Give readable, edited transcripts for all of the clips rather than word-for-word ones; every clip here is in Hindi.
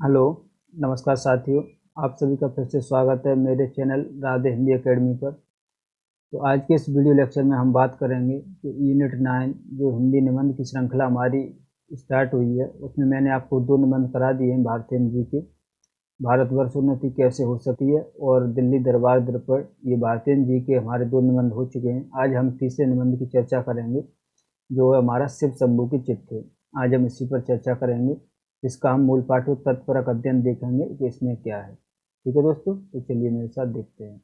हेलो, नमस्कार साथियों। आप सभी का फिर से स्वागत है मेरे चैनल राधे हिंदी एकेडमी पर। तो आज के इस वीडियो लेक्चर में हम बात करेंगे कि यूनिट 9 जो हिंदी निबंध की श्रृंखला हमारी स्टार्ट हुई है, उसमें मैंने आपको 2 निबंध करा दिए हैं। भारतीय जी के भारतवर्ष उन्नति कैसे हो सकती है और दिल्ली दरबार दर्पण, ये भारतीय जी के हमारे 2 निबंध हो चुके हैं। आज हम तीसरे निबंध की चर्चा करेंगे जो है हमारा शिव शंभू की चिट्ठी। आज हम इसी पर चर्चा करेंगे। इसका हम मूल पाठ व तत्परक अध्ययन देखेंगे कि इसमें क्या है। ठीक है दोस्तों, तो चलिए मेरे साथ देखते हैं।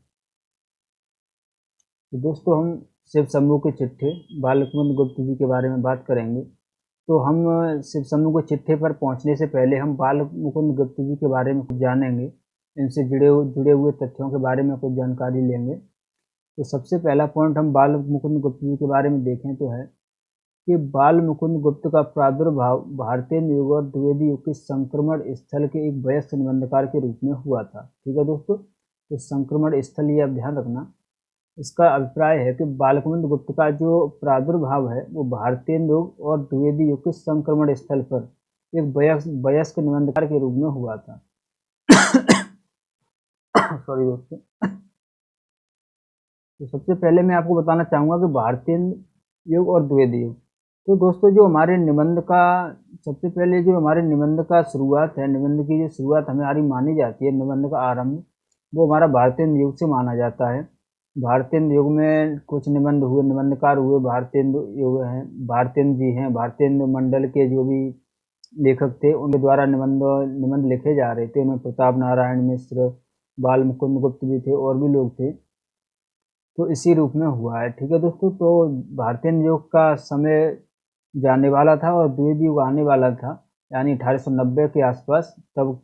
तो दोस्तों, हम शिव शंभू की चिट्ठी बालकुमुद गुप्त जी के बारे में बात करेंगे। तो हम शिव शंभू के चिट्ठी पर पहुंचने से पहले हम बाल मुकुंद गुप्त जी के बारे में कुछ जानेंगे। इनसे जुड़े हुए तथ्यों के बारे में कुछ जानकारी लेंगे। तो सबसे पहला पॉइंट हम बाल मुकुंद गुप्त जी के बारे में देखें तो है कि बाल मुकुंद गुप्त का प्रादुर्भाव भारतीय युग और द्विवेदी युग के संक्रमण स्थल के एक वयस्क निबंधकार के रूप में हुआ था। ठीक है दोस्तों, तो संक्रमण स्थल ये आप ध्यान रखना। इसका अभिप्राय है कि बालमुकुंद गुप्त का जो प्रादुर्भाव है वो भारतीय युग और द्विवेदी युग के संक्रमण स्थल पर एक वयस्क निबंधकार के रूप में हुआ था। सॉरी दोस्तों। तो सबसे पहले मैं आपको बताना चाहूँगा कि भारतीय युग और द्विवेदी युग। तो दोस्तों, जो हमारे निबंध का सबसे पहले जो हमारे निबंध का शुरुआत है, निबंध की जो शुरुआत हमारी मानी जाती है, निबंध का आरंभ वो हमारा भारतीय युग से माना जाता है। भारतीय युग में कुछ निबंध हुए, निबंधकार हुए भारतीय युग हैं, भारतीय जी हैं, भारतीय मंडल के जो भी लेखक थे उनके द्वारा निबंध लिखे जा रहे थे। उनमें प्रताप नारायण मिश्र, बाल मुकुंद गुप्त भी थे और भी लोग थे। तो इसी रूप में हुआ है। ठीक है दोस्तों, तो भारतीय युग का समय जाने वाला था और द्विवेदी युग आने वाला था, यानी 1890 के आसपास। तब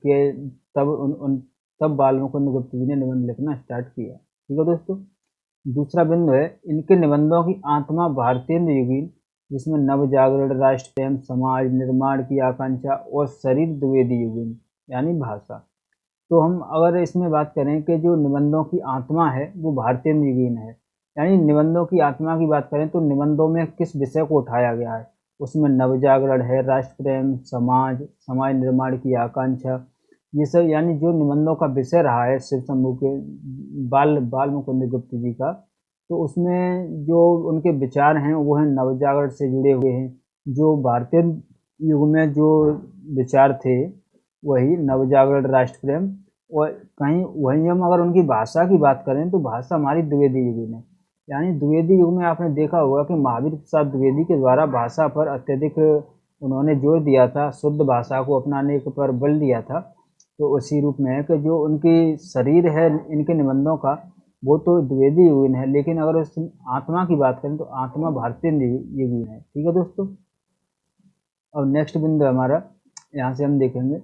तब बाल मुकुंद गुप्त जी ने निबंध लिखना स्टार्ट किया। ठीक है दोस्तों। दूसरा बिंदु है इनके निबंधों की आत्मा भारतीय युगीन, जिसमें नव जागरण, राष्ट्र प्रेम, समाज निर्माण की आकांक्षा और शरीर द्विवेदी युगीन यानी भाषा। तो हम अगर इसमें बात करें कि जो निबंधों की आत्मा है वो भारतीय युगीन है, यानी निबंधों की आत्मा की बात करें तो निबंधों में किस विषय को उठाया गया है, उसमें नवजागरण है, राष्ट्र प्रेम, समाज निर्माण की आकांक्षा, ये सब यानी जो निबंधों का विषय रहा है शिव शंभू के बाल मुकुंद गुप्त जी का, तो उसमें जो उनके विचार हैं वो हैं नवजागरण से जुड़े हुए हैं। जो भारतीय युग में जो विचार थे वही नवजागरण, राष्ट्र प्रेम। और कहीं वहीं हम अगर उनकी भाषा की बात करें तो भाषा हमारी द्विवेदी युगीन है। यानी द्विवेदी युग में आपने देखा होगा कि महावीर प्रसाद द्विवेदी के द्वारा भाषा पर अत्यधिक उन्होंने जोर दिया था, शुद्ध भाषा को अपनाने पर बल दिया था। तो उसी रूप में है कि जो उनकी शरीर है इनके निबंधों का वो तो द्विवेदी युगीन है, लेकिन अगर उस आत्मा की बात करें तो आत्मा भारतीय युगीन है। ठीक है दोस्तों। और नेक्स्ट बिंदु हमारा यहाँ से हम देखेंगे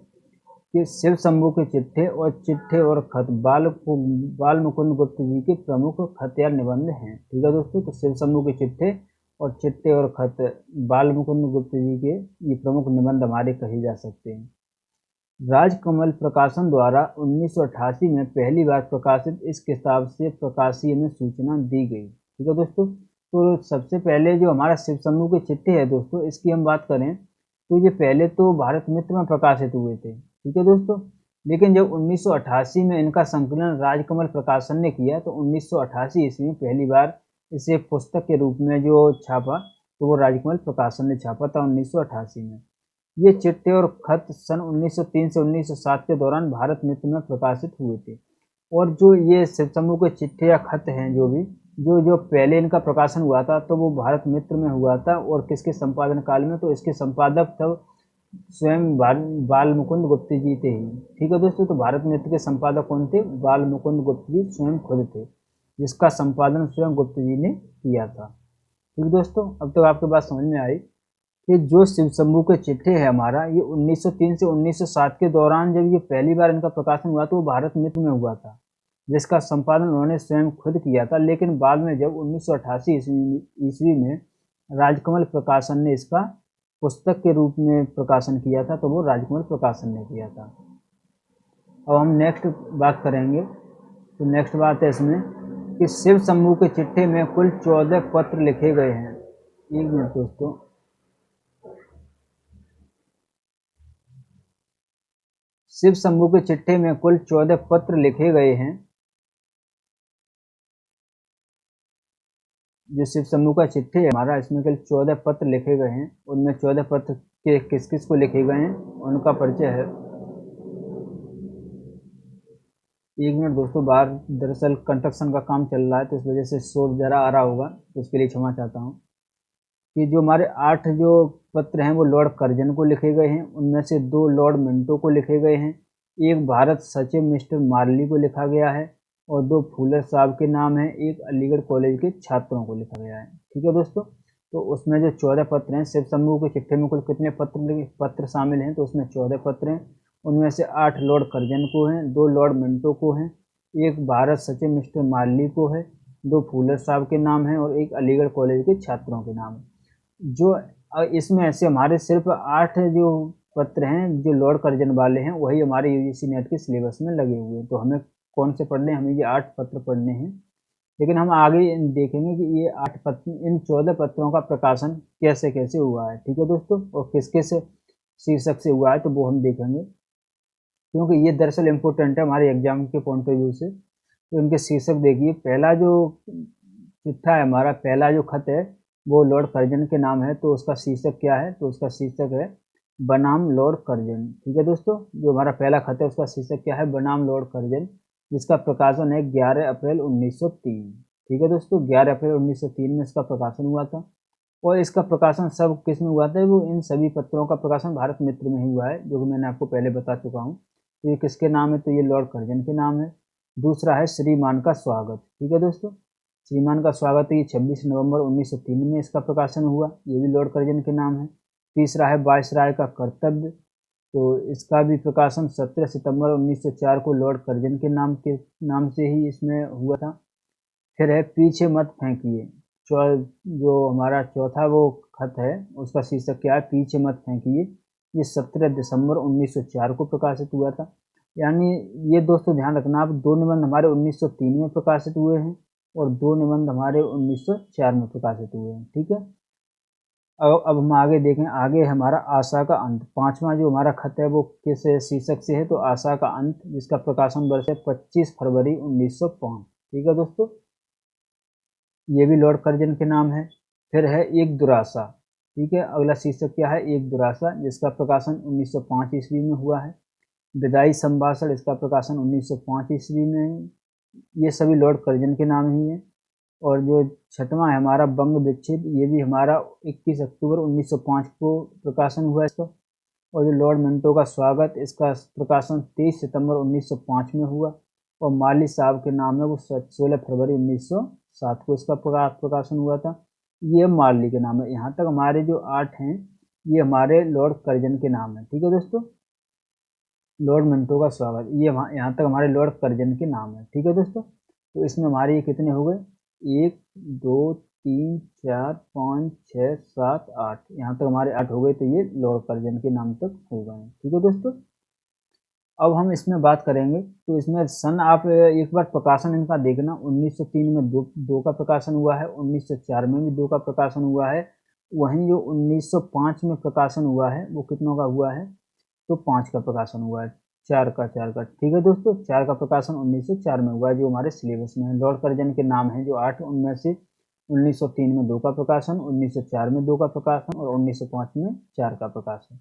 कि शिव शंभू के चिट्ठे और खत बाल मुकुंद गुप्त जी के प्रमुख खत या निबंध हैं। ठीक है दोस्तों, तो शिव शंभू के चिट्ठे और खत बाल मुकुंद गुप्त जी के ये प्रमुख निबंध हमारे कहे जा सकते हैं। राजकमल प्रकाशन द्वारा 1988 में पहली बार प्रकाशित इस किताब से प्रकाशीय में सूचना दी गई। ठीक है दोस्तों। तो सबसे पहले जो हमारा शिव शंभू के चिट्ठे है दोस्तों, इसकी हम बात करें तो ये पहले तो भारत मित्र में प्रकाशित हुए थे। ठीक है दोस्तों। लेकिन जब 1988 में इनका संकलन राजकमल प्रकाशन ने किया तो 1988 ईस्वी में पहली बार इसे पुस्तक के रूप में जो छापा तो वो राजकमल प्रकाशन ने छापा था 1988 में। ये चिट्ठे और खत सन 1903 से 1907 के दौरान भारत मित्र में प्रकाशित हुए थे। और जो ये शिव शंभू के चिट्ठे या खत हैं जो भी जो जो पहले इनका प्रकाशन हुआ था तो वो भारत मित्र में हुआ था। और किसके संपादन काल में, तो इसके संपादक तब स्वयं बाल मुकुंद गुप्त जी थे ही। ठीक है दोस्तों। तो भारत मित्र के संपादक कौन थे? बाल मुकुंद गुप्त जी स्वयं खुद थे, जिसका संपादन स्वयं गुप्त जी ने किया था। ठीक है दोस्तों, अब तक आपके बात समझ में आई कि जो शिव शंभू के चिट्ठे है हमारा, ये 1903 से 1907 के दौरान जब ये पहली बार इनका प्रकाशन हुआ तो वो भारत मित्र में हुआ था, जिसका संपादन उन्होंने स्वयं खुद किया था। लेकिन बाद में जब 1988 ईस्वी में राजकमल प्रकाशन ने इसका पुस्तक के रूप में प्रकाशन किया था तो वो राजकमल प्रकाशन ने किया था। अब हम नेक्स्ट बात करेंगे। तो नेक्स्ट बात है इसमें कि शिव शंभू के चिट्ठे में कुल 14 पत्र लिखे गए हैं। एक मिनट दोस्तों। शिव शंभू के चिट्ठे में कुल 14 पत्र लिखे गए हैं। जो शिव शंभू का चिट्ठी है हमारा, इसमें कुल 14 पत्र लिखे गए हैं। उनमें 14 पत्र के किस किस को लिखे गए हैं उनका परिचय है। एक मिनट दोस्तों, बाहर दरअसल कंस्ट्रक्शन का काम चल रहा है तो इस वजह से शोर ज़रा आ रहा होगा, तो उसके लिए क्षमा चाहता हूँ। कि जो हमारे 8 जो पत्र हैं वो लॉर्ड कर्जन को लिखे गए हैं। उनमें से 2 लॉर्ड मिंटो को लिखे गए हैं, एक भारत सचिव मिस्टर मार्ली को लिखा गया है और 2 फूलर साहब के नाम हैं, एक अलीगढ़ कॉलेज के छात्रों को लिखा गया है। ठीक है दोस्तों, तो उसमें जो 14 पत्र हैं, शिव शंभू के चिट्ठे में कुल कितने पत्र शामिल हैं, तो उसमें 14 पत्र हैं। उनमें से 8 लॉर्ड कर्जन को हैं, 2 लॉर्ड मिंटो को हैं, एक भारत सचिव मिस्टर मार्ली को है, 2 फूलर साहब के नाम हैं और एक अलीगढ़ कॉलेज के छात्रों के नाम हैं। जो इसमें ऐसे हमारे सिर्फ 8 जो पत्र हैं जो लॉर्ड कर्जन वाले हैं वही हमारे यूजीसी नेट के सिलेबस में लगे हुए हैं। तो हमें कौन से पढ़ने हैं, हमें ये 8 पत्र पढ़ने हैं। लेकिन हम आगे देखेंगे कि ये 8 पत्र, इन 14 पत्रों का प्रकाशन कैसे कैसे हुआ है। ठीक है दोस्तों, और किस किस शीर्षक से हुआ है तो वो हम देखेंगे, क्योंकि ये दरअसल इम्पोर्टेंट है हमारे एग्जाम के पॉइंट ऑफ व्यू से। तो इनके शीर्षक देखिए, पहला जो चिट्ठा है हमारा, पहला जो खत है वो लॉर्ड कर्जन के नाम है, तो उसका शीर्षक क्या है, तो उसका शीर्षक है बनाम लॉर्ड कर्जन। ठीक है दोस्तों, जो हमारा पहला खत है उसका शीर्षक क्या है, बनाम लॉर्ड कर्जन, जिसका प्रकाशन है 11 अप्रैल 1903। ठीक है दोस्तों, 11 अप्रैल 1903 में इसका प्रकाशन हुआ था। और इसका प्रकाशन सब किस में हुआ था, वो इन सभी पत्रों का प्रकाशन भारत मित्र में ही हुआ है, जो कि मैंने आपको पहले बता चुका हूँ। तो ये किसके नाम है, तो ये लॉर्ड कर्जन के नाम है। दूसरा है श्रीमान का स्वागत। ठीक है दोस्तों, श्रीमान का स्वागत है, ये 26 नवंबर 1903 में इसका प्रकाशन हुआ, ये भी लॉर्ड कर्जन के नाम है। तीसरा है वायसराय का कर्तव्य, तो इसका भी प्रकाशन 17 सितंबर 1904 को लॉर्ड कर्जन के नाम से ही इसमें हुआ था। फिर है पीछे मत फेंकिए, जो हमारा चौथा वो खत है उसका शीर्षक क्या है, पीछे मत फेंकिए, ये 17 दिसंबर 1904 को प्रकाशित हुआ था। यानी ये दोस्तों ध्यान रखना, आप 2 निबंध हमारे 1903 में प्रकाशित हुए हैं और 2 निबंध हमारे 1904 में प्रकाशित हुए हैं। ठीक है, अब हम आगे देखें, आगे हमारा आशा का अंत, पांचवा जो हमारा खत है वो किस शीर्षक से है, तो आशा का अंत, जिसका प्रकाशन वर्ष है 25 फरवरी 1905। ठीक है दोस्तों, ये भी लॉर्ड कर्जन के नाम है। फिर है एक दुरासा। ठीक है, अगला शीर्षक क्या है, एक दुरासा, जिसका प्रकाशन 1905 ईस्वी में हुआ है। विदाई संभाषण, इसका प्रकाशन 1905 ईस्वी में है। ये सभी लॉर्ड कर्जन के नाम ही हैं। और जो छठवां है हमारा बंग विच्छेद, ये भी हमारा 21 अक्टूबर 1905 को प्रकाशन हुआ है इसका। और जो लॉर्ड मिंटो का स्वागत, इसका प्रकाशन 23 सितंबर 1905 में हुआ। और माली साहब के नाम है, वो 16 फरवरी 1907 को इसका प्रकाशन हुआ था। ये मार्ली के नाम है। यहाँ तक हमारे जो 8 हैं ये हमारे लॉर्ड कर्जन के नाम है। ठीक है दोस्तों, लॉर्ड मिंटो का स्वागत, ये यहाँ तक हमारे लॉर्ड कर्जन के नाम है। ठीक है दोस्तों, तो इसमें हमारे ये कितने हो गए, 1 2 3 4 5 6 7 8, यहाँ तक हमारे 8 हो गए, तो ये लॉर्ड कर्जन के नाम तक हो गए। ठीक है दोस्तों, अब हम इसमें बात करेंगे, तो इसमें सन आप एक बार प्रकाशन इनका देखना, 1903 में दो का प्रकाशन हुआ है, 1904 में भी 2 का प्रकाशन हुआ है। वहीं जो 1905 में प्रकाशन हुआ है वो कितनों का हुआ है, तो 5 का प्रकाशन हुआ है, 4 का। ठीक है दोस्तों, 4 का प्रकाशन 1904 में हुआ है, जो हमारे सिलेबस में है। लॉर्ड कर्जन के नाम है जो 8, उनमें से 1903 में 2 का प्रकाशन, 1904 में 2 का प्रकाशन और 1905 में 4 का प्रकाशन।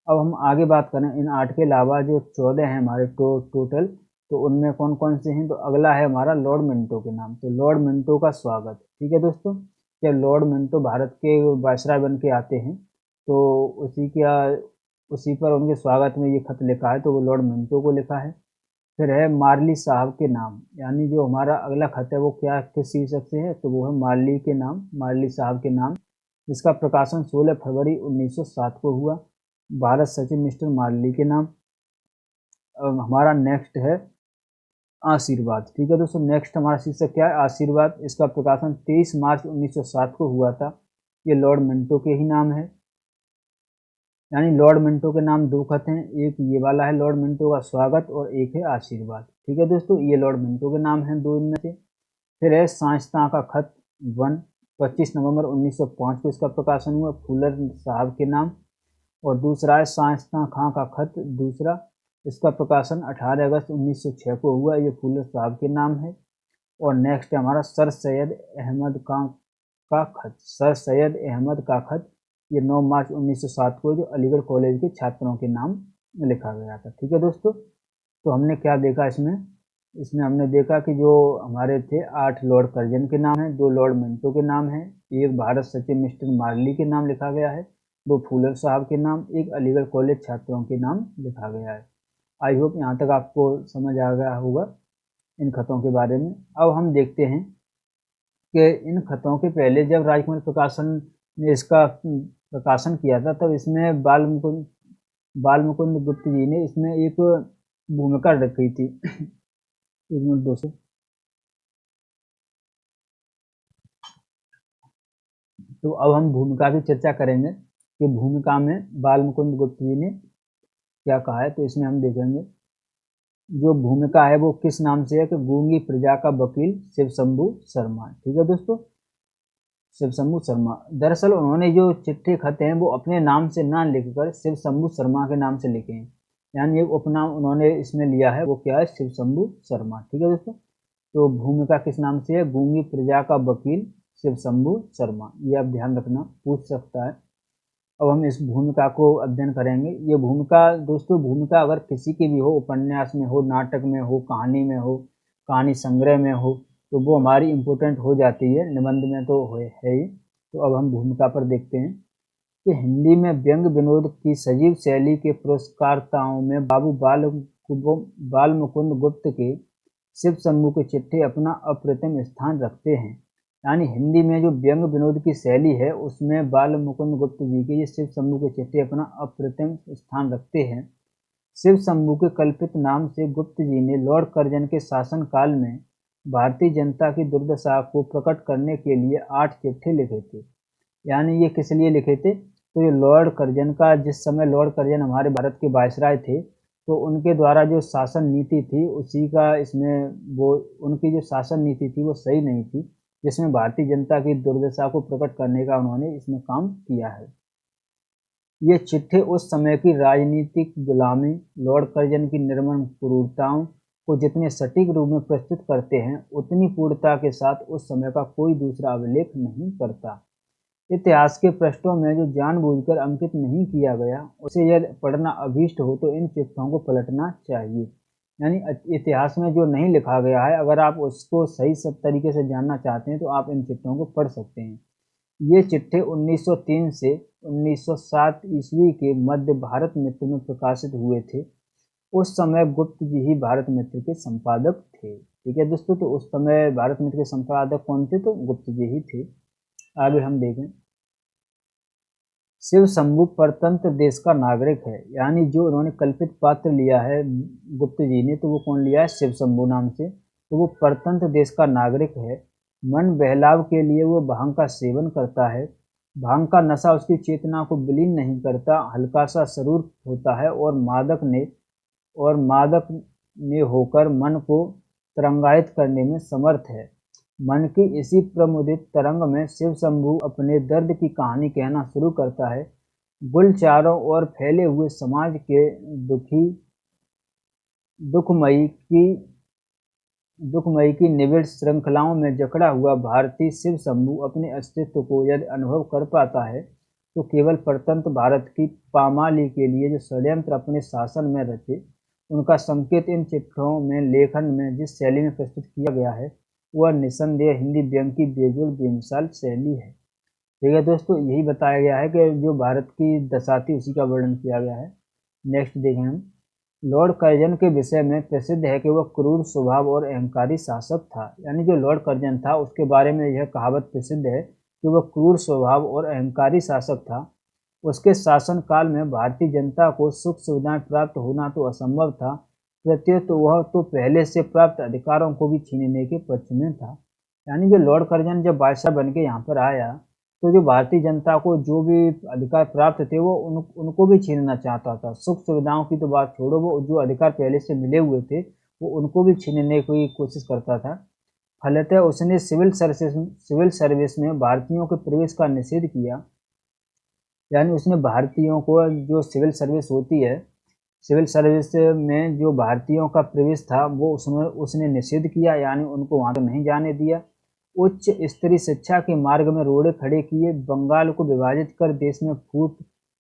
अब हम आगे बात करें, इन 8 के अलावा जो 14 हैं हमारे टोटल, तो उनमें कौन कौन से हैं, तो अगला है हमारा लॉर्ड मिंटो के नाम, तो लॉर्ड मिंटो का स्वागत। ठीक है दोस्तों, जब लॉर्ड मिंटो भारत के वायसराय बन के आते हैं तो उसी पर उनके स्वागत में ये खत लिखा है, तो वो लॉर्ड मिंटो को लिखा है। फिर है मार्ली साहब के नाम, यानी जो हमारा अगला खत है वो क्या किस शीर्षक से है, तो वो है मार्ली के नाम, मार्ली साहब के नाम, जिसका प्रकाशन 16 फरवरी 1907 को हुआ, भारत सचिव मिस्टर मार्ली के नाम। अब हमारा नेक्स्ट है आशीर्वाद। ठीक है दोस्तों, नेक्स्ट हमारा शीर्षक क्या है, आशीर्वाद, इसका प्रकाशन 23 मार्च 1907 को हुआ था। ये लॉर्ड मिंटो के ही नाम है, यानी लॉर्ड मिंटो के नाम 2 खत हैं, एक ये वाला है लॉर्ड मिंटो का स्वागत और एक है आशीर्वाद। ठीक है दोस्तों, ये लॉर्ड मिंटो के नाम हैं 2 इनमें से। फिर है सांसता का खत 1, 25 नवंबर 1905 को इसका प्रकाशन हुआ, फूलर साहब के नाम। और दूसरा है सांसता खां का खत दूसरा, इसका प्रकाशन 18 अगस्त 1906 को हुआ। ये फूले साहब के नाम है। और नेक्स्ट है हमारा सर सैयद अहमद का खत। सर सैयद अहमद का खत, ये 9 मार्च 1907 को जो अलीगढ़ कॉलेज के छात्रों के नाम लिखा गया था। ठीक है दोस्तों, तो हमने क्या देखा इसमें हमने देखा कि जो हमारे थे 8 लॉर्ड कर्जन के नाम हैं, 2 लॉर्ड मिंटो के नाम हैं, 1 भारत सचिव मिस्टर मार्ली के नाम लिखा गया है, 2 फूलर साहब के नाम, 1 अलीगढ़ कॉलेज छात्रों के नाम लिखा गया है। आई होप यहाँ तक आपको समझ आ गया होगा इन खतों के बारे में। अब हम देखते हैं कि इन खतों के पहले जब राजकमल प्रकाशन ने इसका प्रकाशन किया था, तब इसमें बाल मुकुंद गुप्त जी ने इसमें एक भूमिका रखी थी। एक मिनट दोस्तों। तो अब हम भूमिका की चर्चा करेंगे कि भूमिका में बाल मुकुंद गुप्त जी ने क्या कहा है। तो इसमें हम देखेंगे जो भूमिका है वो किस नाम से है कि गूंगी प्रजा का वकील शिव शंभू शर्मा। ठीक है दोस्तों, शिव शंभू शर्मा। दरअसल उन्होंने जो चिट्ठी खत हैं वो अपने नाम से ना लिखकर शिव शंभू शर्मा के नाम से लिखे हैं, यानी एक उपनाम उन्होंने इसमें लिया है, वो क्या है, शिव शंभू शर्मा। ठीक है दोस्तों, तो भूमिका किस नाम से है, गूंगी प्रजा का वकील शिव शंभू शर्मा। ये आप ध्यान रखना, पूछ सकता है। अब हम इस भूमिका को अध्ययन करेंगे। ये भूमिका दोस्तों, भूमिका अगर किसी की भी हो, उपन्यास में हो, नाटक में हो, कहानी में हो, कहानी संग्रह में हो, तो वो हमारी इम्पोर्टेंट हो जाती है। निबंध में तो है ही। तो अब हम भूमिका पर देखते हैं कि हिंदी में व्यंग विनोद की सजीव शैली के पुरस्कारताओं में बाबू बाल मुकुंद गुप्त के शिव शंभू के चिट्ठे अपना अप्रतिम स्थान रखते हैं। यानी हिंदी में जो व्यंग विनोद की शैली है उसमें बाल मुकुंद गुप्त जी के ये शिव शंभू के चिट्ठे अपना अप्रतिम स्थान रखते हैं। शिव शंभू के कल्पित नाम से गुप्त जी ने लॉर्ड कर्जन के शासन काल में भारतीय जनता की दुर्दशा को प्रकट करने के लिए 8 चिट्ठे लिखे थे। यानी ये किस लिए लिखे थे, तो ये लॉर्ड कर्जन का, जिस समय लॉर्ड कर्जन हमारे भारत के वायसराय थे, तो उनके द्वारा जो शासन नीति थी उसी का इसमें वो उनकी जो शासन नीति थी वो सही नहीं थी, जिसमें भारतीय जनता की दुर्दशा को प्रकट करने का उन्होंने इसमें काम किया है। ये चिट्ठे उस समय की राजनीतिक गुलामी, लॉर्ड कर्जन की निर्मम क्रूरताओं को जितने सटीक रूप में प्रस्तुत करते हैं, उतनी पूर्णता के साथ उस समय का कोई दूसरा अभिलेख नहीं करता। इतिहास के पृष्ठों में जो जानबूझकर अंकित नहीं किया गया, उसे यदि पढ़ना अभीष्ट हो तो इन चिट्ठों को पलटना चाहिए। यानी इतिहास में जो नहीं लिखा गया है, अगर आप उसको सही सब तरीके से जानना चाहते हैं तो आप इन चिट्ठों को पढ़ सकते हैं। ये चिट्ठे 1903 से 1907 ईस्वी के मध्य भारत मित्र में प्रकाशित हुए थे। उस समय गुप्त जी ही भारत मित्र के संपादक थे। ठीक है दोस्तों, तो उस समय भारत मित्र के संपादक कौन थे, तो गुप्त जी ही थे। आगे हम देखें, शिव शंभू परतंत्र देश का नागरिक है। यानी जो उन्होंने कल्पित पात्र लिया है गुप्त जी ने, तो वो कौन लिया है, शिव शंभू नाम से, तो वो परतंत्र देश का नागरिक है। मन बहलाव के लिए वो भांग का सेवन करता है। भांग का नशा उसकी चेतना को विलीन नहीं करता, हल्का सा जरूर होता है, और मादक ने होकर मन को तरंगायित करने में समर्थ है। मन की इसी प्रमुदित तरंग में शिव शंभू अपने दर्द की कहानी कहना शुरू करता है। गुल चारों ओर फैले हुए समाज के दुखमयी की निबिड़ श्रृंखलाओं में जकड़ा हुआ भारतीय शिव शंभू अपने अस्तित्व को यदि अनुभव कर पाता है, तो केवल परतंत्र भारत की पामाली के लिए जो षड्यंत्र अपने शासन में रचे, उनका संकेत इन चिट्ठों में लेखन में जिस शैली में प्रस्तुत किया गया है, वह निसंदेह हिंदी व्यंग की बेजोड़ बेमिसाल शैली है। ठीक है दोस्तों, यही बताया गया है कि जो भारत की दशा थी उसी का वर्णन किया गया है। नेक्स्ट देखें हम, लॉर्ड कर्जन के विषय में प्रसिद्ध है कि वह क्रूर स्वभाव और अहंकारी शासक था। यानी जो लॉर्ड कर्जन था उसके बारे में यह कहावत प्रसिद्ध है कि वह क्रूर स्वभाव और अहंकारी शासक था। उसके शासन काल में भारतीय जनता को सुख सुविधाएं प्राप्त होना तो असंभव था, प्रत्युत वह तो पहले से प्राप्त अधिकारों को भी छीनने के पक्ष में था। यानी जो लॉर्ड कर्जन जब बादशाह बन के यहाँ पर आया, तो जो भारतीय जनता को जो भी अधिकार प्राप्त थे वो उनको भी छीनना चाहता था। सुख सुविधाओं की तो बात छोड़ो, वो जो अधिकार पहले से मिले हुए थे वो उनको भी छीनने की कोशिश करता था। फलतः उसने सिविल सर्विस में भारतीयों के प्रवेश का निषेध किया। यानी उसने भारतीयों को, जो सिविल सर्विस होती है, सिविल सर्विस में जो भारतीयों का प्रवेश था वो उसने निषेध किया, यानी उनको वहाँ तो नहीं जाने दिया। उच्च स्तरीय शिक्षा के मार्ग में रोड़े खड़े किए, बंगाल को विभाजित कर देश में फूट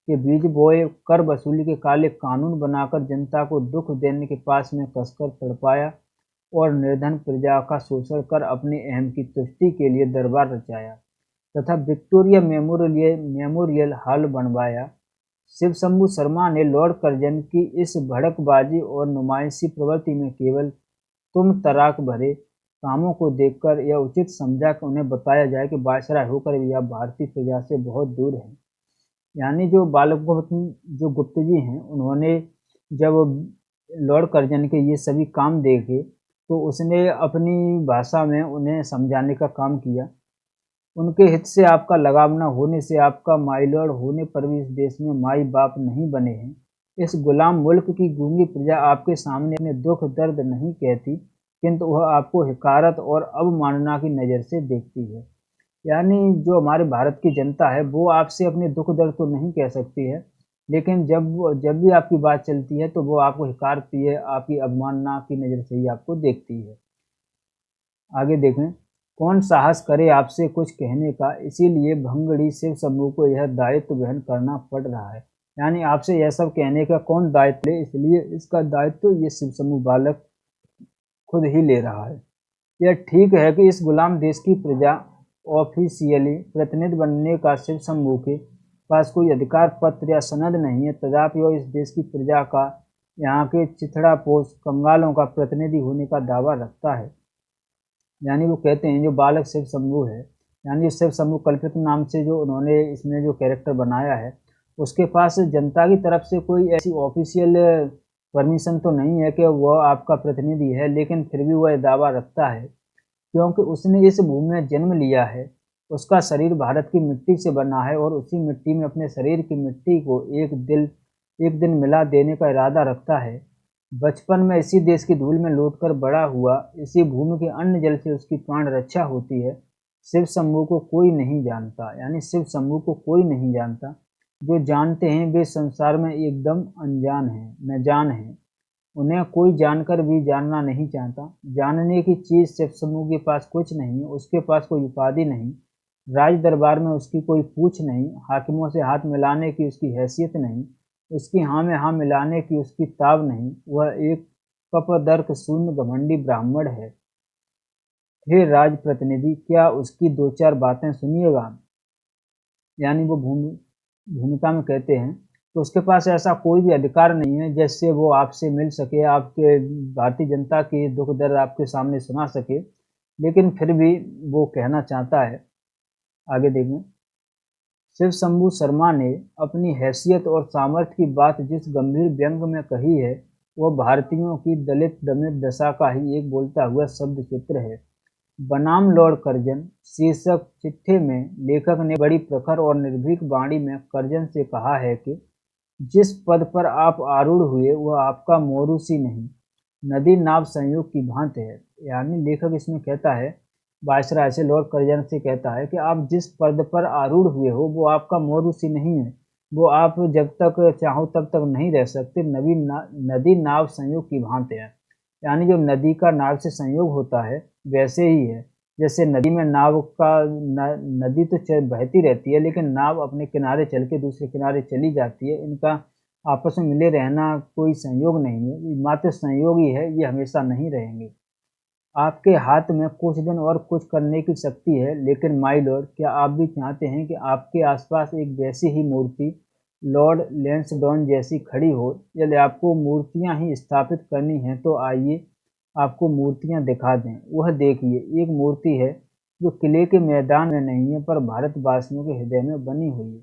के बीज बोए, कर वसूली के काले कानून बनाकर जनता को दुख देने के पास में कसकर तड़पाया और निर्धन प्रजा का शोषण कर अपने अहम की तुष्टि के लिए दरबार रचाया तथा विक्टोरिया मेमोरियल हॉल बनवाया। शिव शंभू शर्मा ने लॉर्ड कर्जन की इस भड़कबाजी और नुमाइशी प्रवृत्ति में केवल तुम तराक भरे कामों को देखकर यह उचित समझा कि उन्हें बताया जाए कि वायसराय होकर भी आप भारतीय प्रजा से बहुत दूर हैं। यानी जो जो गुप्त जी हैं, उन्होंने जब लॉर्ड कर्जन के ये सभी काम देखे तो उसने अपनी भाषा में उन्हें समझाने का काम किया। उनके हित से आपका लगाव न होने से आपका माई लॉर्ड होने पर भी इस देश में माई बाप नहीं बने हैं। इस गुलाम मुल्क की गूंगी प्रजा आपके सामने अपने दुख दर्द नहीं कहती, किंतु वह आपको हिकारत और अवमानना की नज़र से देखती है। यानी जो हमारे भारत की जनता है वो आपसे अपने दुख दर्द तो नहीं कह सकती है, लेकिन जब भी आपकी बात चलती है तो वो आपको हिकारती है, आपकी अवमानना की नज़र से ही आपको देखती है। आगे देखें, कौन साहस करे आपसे कुछ कहने का, इसीलिए भंगड़ी शिव शंभू को यह दायित्व वहन करना पड़ रहा है। यानी आपसे यह सब कहने का कौन दायित्व ले, इसलिए इसका दायित्व ये शिव शंभू बालक खुद ही ले रहा है। यह ठीक है कि इस गुलाम देश की प्रजा ऑफिशियली प्रतिनिधि बनने का शिव शंभू के पास कोई अधिकार पत्र या सनद नहीं है, तथापि वह इस देश की प्रजा का यहाँ के चिथड़ा पोष कंगालों का प्रतिनिधि होने का दावा रखता है। यानी वो कहते हैं जो बालक शिव शंभू है, यानी शिव शंभू कल्पित नाम से जो उन्होंने इसमें जो कैरेक्टर बनाया है, उसके पास जनता की तरफ से कोई ऐसी ऑफिशियल परमिशन तो नहीं है कि वह आपका प्रतिनिधि है, लेकिन फिर भी वह दावा रखता है क्योंकि उसने इस भूमि में जन्म लिया है। उसका शरीर भारत की मिट्टी से बना है और उसी मिट्टी में अपने शरीर की मिट्टी को एक दिन मिला देने का इरादा रखता है। बचपन में इसी देश की धूल में लौटकर बड़ा हुआ, इसी भूमि के अन्न जल से उसकी प्राण रक्षा होती है। शिव शंभू को कोई नहीं जानता, यानी शिव शंभू को कोई नहीं जानता। जो जानते हैं वे संसार में एकदम अनजान हैं, न जान हैं। उन्हें कोई जानकर भी जानना नहीं चाहता। जानने की चीज़ शिव शंभू के पास कुछ नहीं है, उसके पास कोई उपाधि नहीं, राज दरबार में उसकी कोई पूछ नहीं, हाकिमों से हाथ मिलाने की उसकी हैसियत नहीं, उसकी हाँ में हाँ मिलाने की उसकी ताब नहीं। वह एक कपदर्क शून्य घमंडी ब्राह्मण है। हे राज प्रतिनिधि, क्या उसकी दो चार बातें सुनिएगा। यानी वो भूमिका में कहते हैं तो उसके पास ऐसा कोई भी अधिकार नहीं है जिससे वो आपसे मिल सके, आपके भारतीय जनता की दुख दर्द आपके सामने सुना सके, लेकिन फिर भी वो कहना चाहता है। आगे देखें, शिव शंभू शर्मा ने अपनी हैसियत और सामर्थ्य की बात जिस गंभीर व्यंग में कही है, वह भारतीयों की दलित दमित दशा का ही एक बोलता हुआ शब्द चित्र है। बनाम लॉर्ड कर्जन शीर्षक चिट्ठे में लेखक ने बड़ी प्रखर और निर्भीक वाणी में कर्जन से कहा है कि जिस पद पर आप आरूढ़ हुए वह आपका मोरूसी नहीं, नदी नाव संयोग की भांति है। यानी लेखक इसमें कहता है, वायसराय से लॉर्ड कर्जन से कहता है कि आप जिस पद पर आरूढ़ हुए हो वो आपका मोरूसी नहीं है, वो आप जब तक चाहो तब तक नहीं रह सकते। नदी नाव संयोग की भांति है। यानी जो नदी का नाव से संयोग होता है वैसे ही है। जैसे नदी में नदी तो बहती रहती है, लेकिन नाव अपने किनारे चल के दूसरे किनारे चली जाती है। इनका आपस में मिले रहना कोई संयोग नहीं है, मात्र संयोग ही है, ये हमेशा नहीं रहेंगे। आपके हाथ में कुछ दिन और कुछ करने की शक्ति है, लेकिन माय लॉर्ड, क्या आप भी चाहते हैं कि आपके आसपास एक वैसी ही मूर्ति लॉर्ड लैंसडौन जैसी खड़ी हो? यदि आपको मूर्तियां ही स्थापित करनी हैं तो आइए आपको मूर्तियां दिखा दें। वह देखिए, एक मूर्ति है जो किले के मैदान में नहीं है पर भारतवासियों के हृदय में बनी हुई है।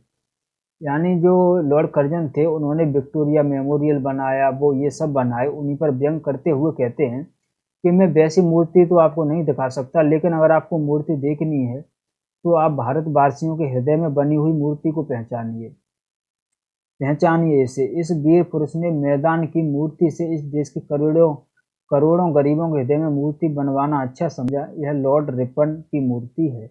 यानी जो लॉर्ड कर्जन थे उन्होंने विक्टोरिया मेमोरियल बनाया, वो ये सब बनाए, उन्हीं पर व्यंग करते हुए कहते हैं कि मैं वैसी मूर्ति तो आपको नहीं दिखा सकता, लेकिन अगर आपको मूर्ति देखनी है तो आप भारतवासियों के हृदय में बनी हुई मूर्ति को पहचानिए इसे। इस वीर पुरुष ने मैदान की मूर्ति से इस देश के करोड़ों करोड़ों गरीबों के हृदय में मूर्ति बनवाना अच्छा समझा। यह लॉर्ड रिपन की मूर्ति है।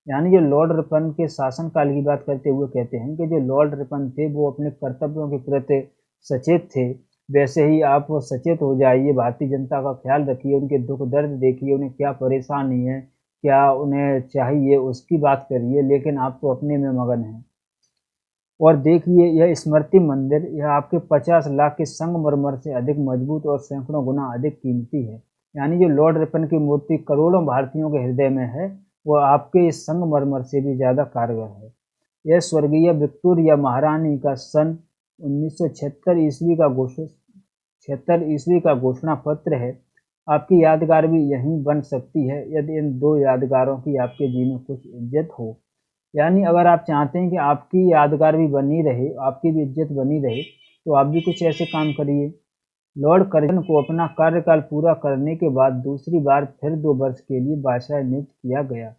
यानी जो लॉर्ड रिपन के शासनकाल की बात करते हुए कहते हैं कि जो लॉर्ड रिपन थे वो अपने कर्तव्यों के प्रति सचेत थे, वैसे ही आप सचेत हो जाइए, भारतीय जनता का ख्याल रखिए, उनके दुख दर्द देखिए, उन्हें क्या परेशानी है, क्या उन्हें चाहिए उसकी बात करिए, लेकिन आप तो अपने में मगन हैं। और देखिए यह स्मृति मंदिर यह आपके 50 लाख के संगमरमर से अधिक मजबूत और सैकड़ों गुना अधिक कीमती है। यानी जो लॉर्ड रिपन की मूर्ति करोड़ों भारतीयों के हृदय में है, वह आपके इस संगमरमर से भी ज़्यादा कारगर है। यह स्वर्गीय विक्टोरिया महारानी का सन 1976 ईस्वी का 76 ईस्वी का घोषणा पत्र है। आपकी यादगार भी यहीं बन सकती है यदि इन दो यादगारों की आपके जी में कुछ इज्जत हो। यानी अगर आप चाहते हैं कि आपकी यादगार भी बनी रहे, आपकी भी इज्जत बनी रहे, तो आप भी कुछ ऐसे काम करिए। लॉर्ड कर्जन को अपना कार्यकाल पूरा करने के बाद दूसरी बार फिर 2 वर्ष के लिए वायसराय नियुक्त किया गया।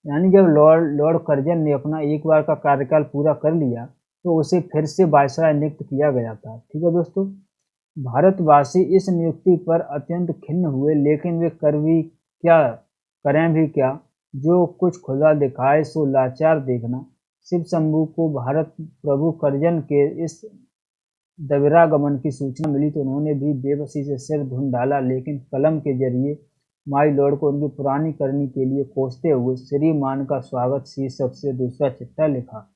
यानी जब लॉर्ड लॉर्ड कर्जन ने अपना एक बार का कार्यकाल पूरा कर लिया, तो उसे फिर से वायसराय नियुक्त किया गया था। ठीक है दोस्तों, भारतवासी इस नियुक्ति पर अत्यंत खिन्न हुए, लेकिन वे कर भी क्या, करें भी क्या, जो कुछ खुदा दिखाए सो लाचार देखना। शिव शंभू को भारत प्रभु कर्जन के इस दविरागमन की सूचना मिली तो उन्होंने भी बेबसी से सिर ढूंढ डाला, लेकिन कलम के जरिए माई लॉर्ड को उनकी पुरानी करनी के लिए कोसते हुए श्रीमान का स्वागत शीर्षक से दूसरा चिट्ठा लिखा।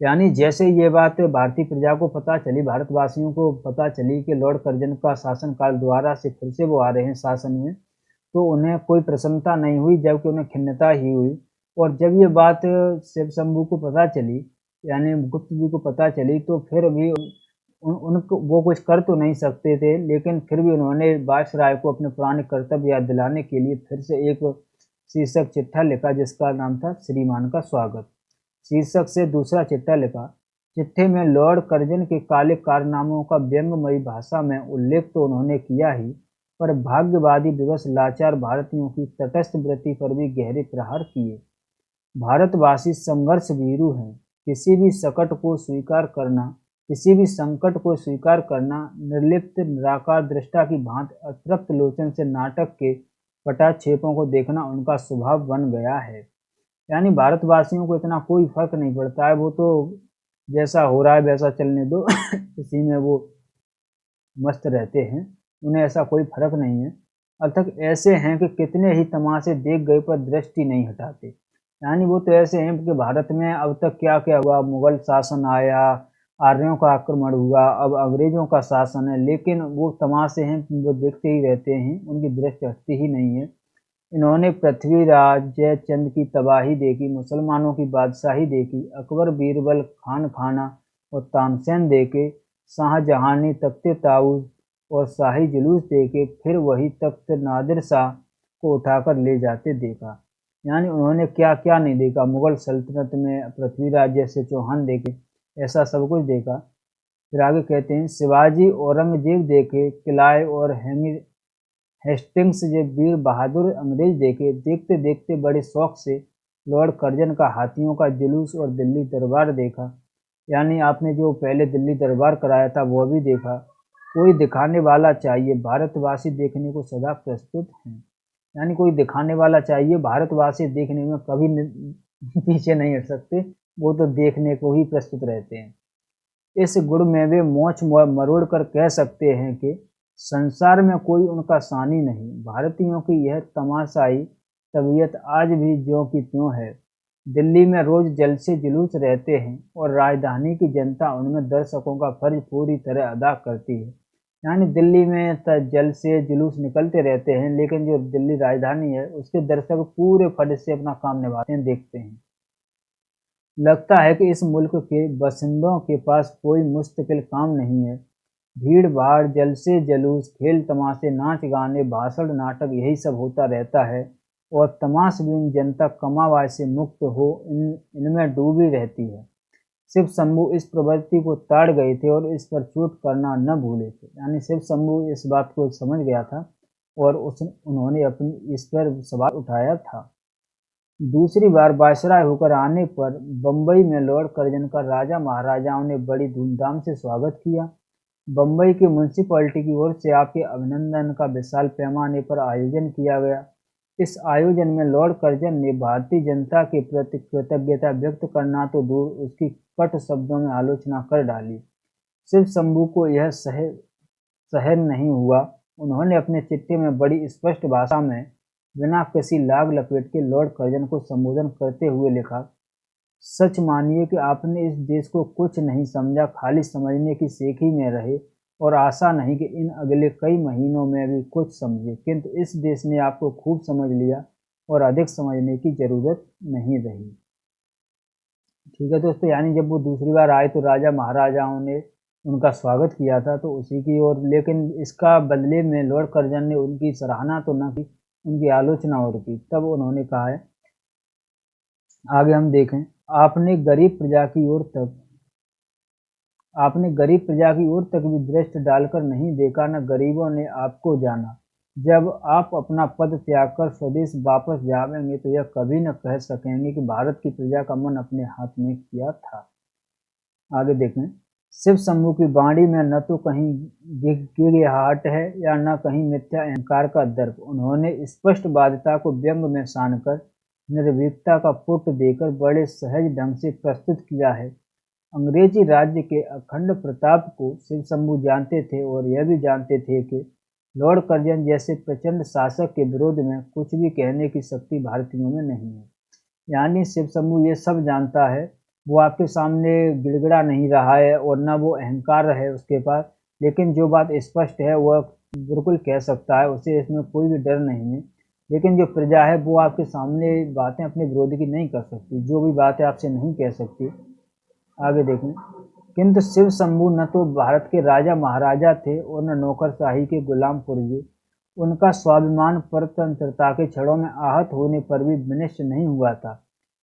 यानी जैसे ये बात भारतीय प्रजा को पता चली, भारतवासियों को पता चली कि लॉर्ड कर्जन का शासनकाल दोबारा से फिर से वो आ रहे हैं शासन में, तो उन्हें कोई प्रसन्नता नहीं हुई, जबकि उन्हें खिन्नता ही हुई। और जब ये बात शिव शंभू को पता चली, यानी गुप्त जी को पता चली, तो फिर भी उनको वो कुछ कर तो नहीं सकते थे, लेकिन फिर भी उन्होंने वायसराय को अपने पुराने कर्तव्य याद दिलाने के लिए फिर से एक शीर्षक चिट्ठा लिखा, जिसका नाम था श्रीमान का स्वागत। शीर्षक से दूसरा चिट्ठा लिखा। चिट्ठे में लॉर्ड कर्जन के काले कारनामों का व्यंग्यमयी भाषा में उल्लेख तो उन्होंने किया ही, पर भाग्यवादी दिवस लाचार भारतीयों की तटस्थ वृत्ति पर भी गहरे प्रहार किए। भारतवासी संघर्ष भीरू हैं। किसी भी संकट को स्वीकार करना, निर्लिप्त निराकार दृष्टा की भांति अतृप्त लोचन से नाटक के पटाक्षेपों को देखना उनका स्वभाव बन गया है। यानी भारतवासियों को इतना कोई फर्क नहीं पड़ता है, वो तो जैसा हो रहा है वैसा चलने दो इसी में वो मस्त रहते हैं, उन्हें ऐसा कोई फर्क नहीं है। अर्थात ऐसे हैं कि कितने ही तमाशे देख गए पर दृष्टि नहीं हटाते। यानी वो तो ऐसे हैं कि भारत में अब तक क्या क्या हुआ, मुगल शासन आया, आर्यों का आक्रमण हुआ, अब अंग्रेजों का शासन है, लेकिन वो तमाशे हैं वो देखते ही रहते हैं, उनकी दृष्टि हटती ही नहीं है। इन्होंने पृथ्वीराज जयचंद की तबाही देखी, मुसलमानों की बादशाही देखी, अकबर बीरबल खान खाना और तानसेन देखे, शाहजहानी तख्ते ताऊस और शाही जुलूस देखे, फिर वही तख्त नादिर शाह को उठाकर ले जाते देखा। यानी उन्होंने क्या क्या नहीं देखा, मुगल सल्तनत में पृथ्वीराज जैसे चौहान देखे, ऐसा सब कुछ देखा। फिर आगे कहते हैं शिवाजी औरंगजेब देखे, किलाए और हेस्टिंग्स जब वीर बहादुर अंग्रेज देखे, देखते देखते बड़े शौक से लॉर्ड कर्जन का हाथियों का जुलूस और दिल्ली दरबार देखा। यानी आपने जो पहले दिल्ली दरबार कराया था वो भी देखा। कोई दिखाने वाला चाहिए, भारतवासी देखने को सदा प्रस्तुत हैं। यानी कोई दिखाने वाला चाहिए, भारतवासी देखने में कभी पीछे नहीं हट सकते, वो तो देखने को ही प्रस्तुत रहते हैं। इस गुण में वे मोछ मरोड़ कर कह सकते हैं कि संसार में कोई उनका सानी नहीं। भारतीयों की यह तमाशाई तबीयत आज भी ज्यों की त्यों है। दिल्ली में रोज जलसे जुलूस रहते हैं और राजधानी की जनता उनमें दर्शकों का फर्ज पूरी तरह अदा करती है। यानी दिल्ली में जलसे जुलूस निकलते रहते हैं, लेकिन जो दिल्ली राजधानी है उसके दर्शक पूरे फर्ज से अपना काम निभाते हैं, देखते हैं। लगता है कि इस मुल्क के बसिंदों के पास कोई मुस्तकिल काम नहीं है। भीड़ भाड़, जलसे जुलूस, खेल तमाशे, नाच गाने, भाषण, नाटक, यही सब होता रहता है और तमाशबीन जनता कमावाय से मुक्त हो इनमें डूबी रहती है। शिव शंभू इस प्रवृत्ति को ताड़ गए थे और इस पर चोट करना न भूले थे। यानी शिव शंभू इस बात को समझ गया था और उन्होंने अपनी इस पर सवाल उठाया था। दूसरी बार वायसराय होकर आने पर बम्बई में लॉर्ड कर्जन का राजा महाराजाओं ने बड़ी धूमधाम से स्वागत किया। बम्बई की म्यूनिसिपैलिटी की ओर से आपके अभिनंदन का विशाल पैमाने पर आयोजन किया गया। इस आयोजन में लॉर्ड कर्जन ने भारतीय जनता के प्रति कृतज्ञता व्यक्त करना तो दूर, उसकी कट शब्दों में आलोचना कर डाली। शिव शंभू को यह सहन नहीं हुआ। उन्होंने अपने चिट्ठी में बड़ी स्पष्ट भाषा में बिना किसी लाग लपेट के लॉर्ड कर्जन को संबोधन करते हुए लिखा, सच मानिए कि आपने इस देश को कुछ नहीं समझा, खाली समझने की सेखी में रहे और आशा नहीं कि इन अगले कई महीनों में भी कुछ समझे, किंतु इस देश ने आपको खूब समझ लिया और अधिक समझने की जरूरत नहीं रही। ठीक है दोस्तों, यानी जब वो दूसरी बार आए तो राजा महाराजाओं ने उनका स्वागत किया था, तो उसी की ओर, लेकिन इसका बदले में लॉर्ड कर्जन ने उनकी सराहना तो न की, उनकी आलोचना और की। तब उन्होंने कहा है, आगे हम देखें, आपने गरीब प्रजा की ओर भी दृष्टि डालकर नहीं देखा, न गरीबों ने आपको जाना। जब आप अपना पद त्याग कर स्वदेश वापस जाएंगे तो यह कभी न कह सकेंगे कि भारत की प्रजा का मन अपने हाथ में किया था। आगे देखें, शिव शंभू की वाणी में न तो कहीं गिड़गिड़ाहट है या न कहीं मिथ्या अहंकार का दर्प। उन्होंने स्पष्ट बाध्यता को व्यंग में सानकर निर्भीकता का पुट देकर बड़े सहज ढंग से प्रस्तुत किया है। अंग्रेजी राज्य के अखंड प्रताप को शिव शंभू जानते थे और यह भी जानते थे कि लॉर्ड कर्जन जैसे प्रचंड शासक के विरोध में कुछ भी कहने की शक्ति भारतीयों में नहीं है। यानी शिव शंभू ये सब जानता है, वो आपके सामने गिड़गिड़ा नहीं रहा है और ना वो अहंकार है उसके पास, लेकिन जो बात स्पष्ट है वह बिल्कुल कह सकता है, उसे इसमें कोई भी डर नहीं है। लेकिन जो प्रजा है वो आपके सामने बातें अपने विरोध की नहीं कर सकती, जो भी बातें आपसे नहीं कह सकती। आगे देखें, किंतु शिव शंभू न तो भारत के राजा महाराजा थे और न नौकरशाही के गुलाम पुरजे। उनका स्वाभिमान परतंत्रता के क्षणों में आहत होने पर भी विनष्ट नहीं हुआ था।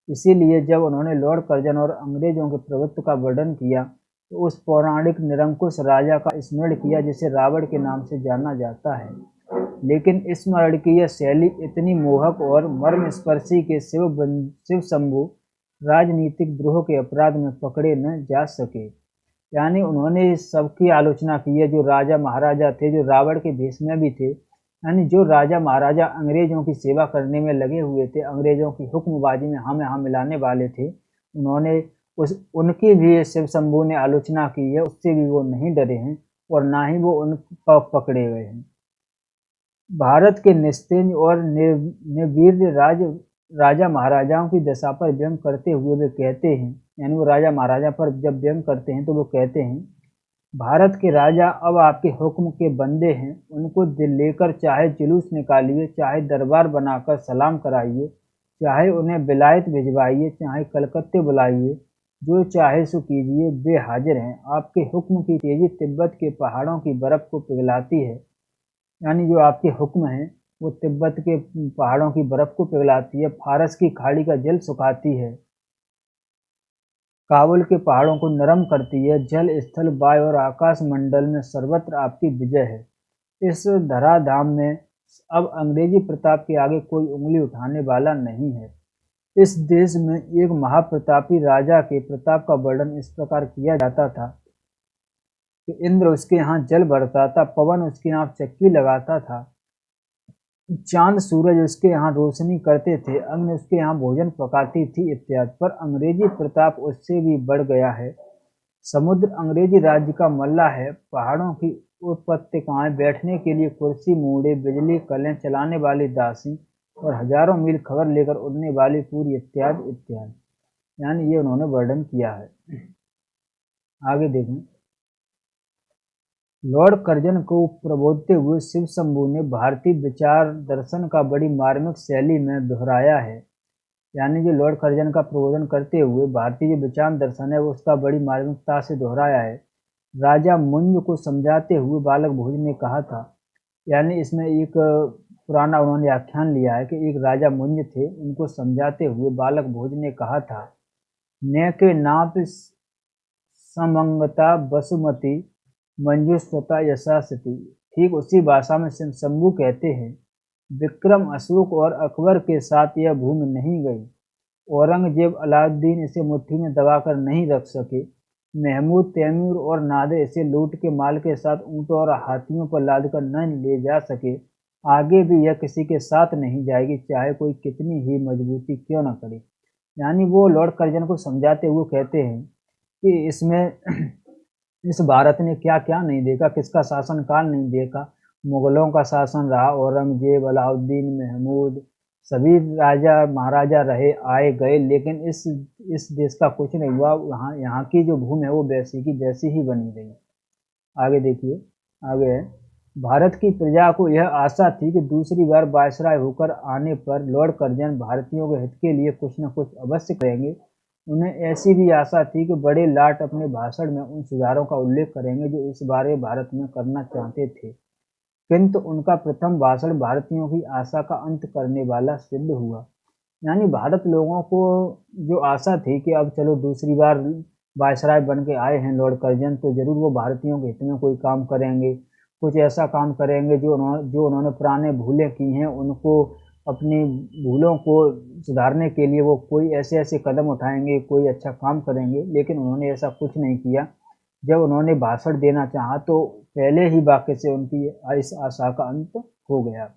इसीलिए जब उन्होंने लॉर्ड कर्जन और अंग्रेजों के प्रभुत्व का वर्णन किया तो उस पौराणिक निरंकुश राजा का स्मरण किया जिसे रावण के नाम से जाना जाता है। लेकिन स्मरण की यह शैली इतनी मोहक और मर्मस्पर्शी के शिव शंभू राजनीतिक द्रोह के अपराध में पकड़े न जा सके। यानी उन्होंने सबकी आलोचना की है, जो राजा महाराजा थे, जो रावण के भेष में भी थे, यानी जो राजा महाराजा अंग्रेजों की सेवा करने में लगे हुए थे, अंग्रेजों की हुक्मबाजी में हाँ मिलाने वाले थे, उन्होंने उनकी भी शिव शंभू ने आलोचना की है। उससे भी वो नहीं डरे हैं और ना ही वो उन पकड़े गए हैं। भारत के निस्तेज और निर्वीर्य राजा महाराजाओं की दशा पर व्यंग करते हुए वे कहते हैं, यानी वो राजा महाराजा पर जब व्यंग करते हैं तो वो कहते हैं, भारत के राजा अब आपके हुक्म के बंदे हैं, उनको दिल लेकर चाहे जुलूस निकालिए, चाहे दरबार बनाकर सलाम कराइए, चाहे उन्हें विलायत भिजवाइए, चाहे कलकत्ते बुलाइए, जो चाहे सो कीजिए, वे हाजिर हैं। आपके हुक्म की तेजी तिब्बत के पहाड़ों की बर्फ को पिघलाती है। यानी जो आपके हुक्म हैं वो तिब्बत के पहाड़ों की बर्फ को पिघलाती है, फारस की खाड़ी का जल सुखाती है, काबुल के पहाड़ों को नरम करती है, जल स्थल वायु और आकाश मंडल में सर्वत्र आपकी विजय है। इस धराधाम में अब अंग्रेजी प्रताप के आगे कोई उंगली उठाने वाला नहीं है। इस देश में एक महाप्रतापी राजा के प्रताप का वर्णन इस प्रकार किया जाता था कि इंद्र उसके यहाँ जल भरता था, पवन उसके यहाँ चक्की लगाता था, चांद सूरज उसके यहाँ रोशनी करते थे, अग्नि उसके यहाँ भोजन पकाती थी इत्यादि। पर अंग्रेजी प्रताप उससे भी बढ़ गया है। समुद्र अंग्रेजी राज्य का मल्ला है, पहाड़ों की उपत्यकाएं बैठने के लिए कुर्सी, मूड़े, बिजली कलें चलाने वाली दासी और हजारों मील खबर लेकर उड़ने वाली पूरी इत्यादि इत्यादि। यानी ये उन्होंने वर्णन किया है। आगे देखें, लॉर्ड कर्जन को प्रबोधते हुए शिव शंभू ने भारतीय विचार दर्शन का बड़ी मार्मिक शैली में दोहराया है। यानी जो लॉर्ड कर्जन का प्रबोधन करते हुए भारतीय जो विचार दर्शन है वो उसका बड़ी मार्मिकता से दोहराया है। राजा मुंज को समझाते हुए बालक भोज ने कहा था, यानी इसमें एक पुराना उन्होंने आख्यान लिया है कि एक राजा मुंज थे, उनको समझाते हुए बालक भोज ने कहा था, ने के नाप समंगता बसुमती मंजुस्वता यशास्ति। ठीक उसी भाषा में शंभू कहते हैं, विक्रम, अशोक और अकबर के साथ यह भूमि नहीं गई, औरंगजेब, अलाउद्दीन इसे मुट्ठी में दबाकर नहीं रख सके, महमूद, तैमूर और नादिर इसे लूट के माल के साथ ऊँटों और हाथियों पर लादकर न ले जा सके, आगे भी यह किसी के साथ नहीं जाएगी, चाहे कोई कितनी ही मजबूती क्यों न करे। यानी वो लॉर्ड कर्जन को समझाते हुए कहते हैं कि इसमें इस भारत ने क्या क्या नहीं देखा, किसका शासनकाल नहीं देखा। मुगलों का शासन रहा, औरंगजेब, अलाउद्दीन, महमूद, सभी राजा महाराजा रहे, आए गए, लेकिन इस देश का कुछ नहीं हुआ। यहाँ यहाँ की जो भूमि है वो वैसी की वैसी ही बनी रही। आगे देखिए, आगे है, भारत की प्रजा को यह आशा थी कि दूसरी बार वायसराय होकर आने पर लॉर्ड कर्जन भारतीयों के हित के लिए कुछ न कुछ अवश्य करेंगे। उन्हें ऐसी भी आशा थी कि बड़े लाट अपने भाषण में उन सुधारों का उल्लेख करेंगे जो इस बारे भारत में करना चाहते थे, किंतु उनका प्रथम भाषण भारतीयों की आशा का अंत करने वाला सिद्ध हुआ। यानी भारत लोगों को जो आशा थी कि अब चलो दूसरी बार वायसराय बन के आए हैं लॉर्ड कर्जन, तो ज़रूर वो भारतीयों के हित में कोई काम करेंगे, कुछ ऐसा काम करेंगे जो उन्होंने पुराने भूलें की हैं उनको, अपनी भूलों को सुधारने के लिए वो कोई ऐसे-ऐसे कदम उठाएँगे, कोई अच्छा काम करेंगे, लेकिन उन्होंने ऐसा कुछ नहीं किया। जब उन्होंने भाषण देना चाहा तो पहले ही वाक्य से उनकी इस आशा का अंत हो गया।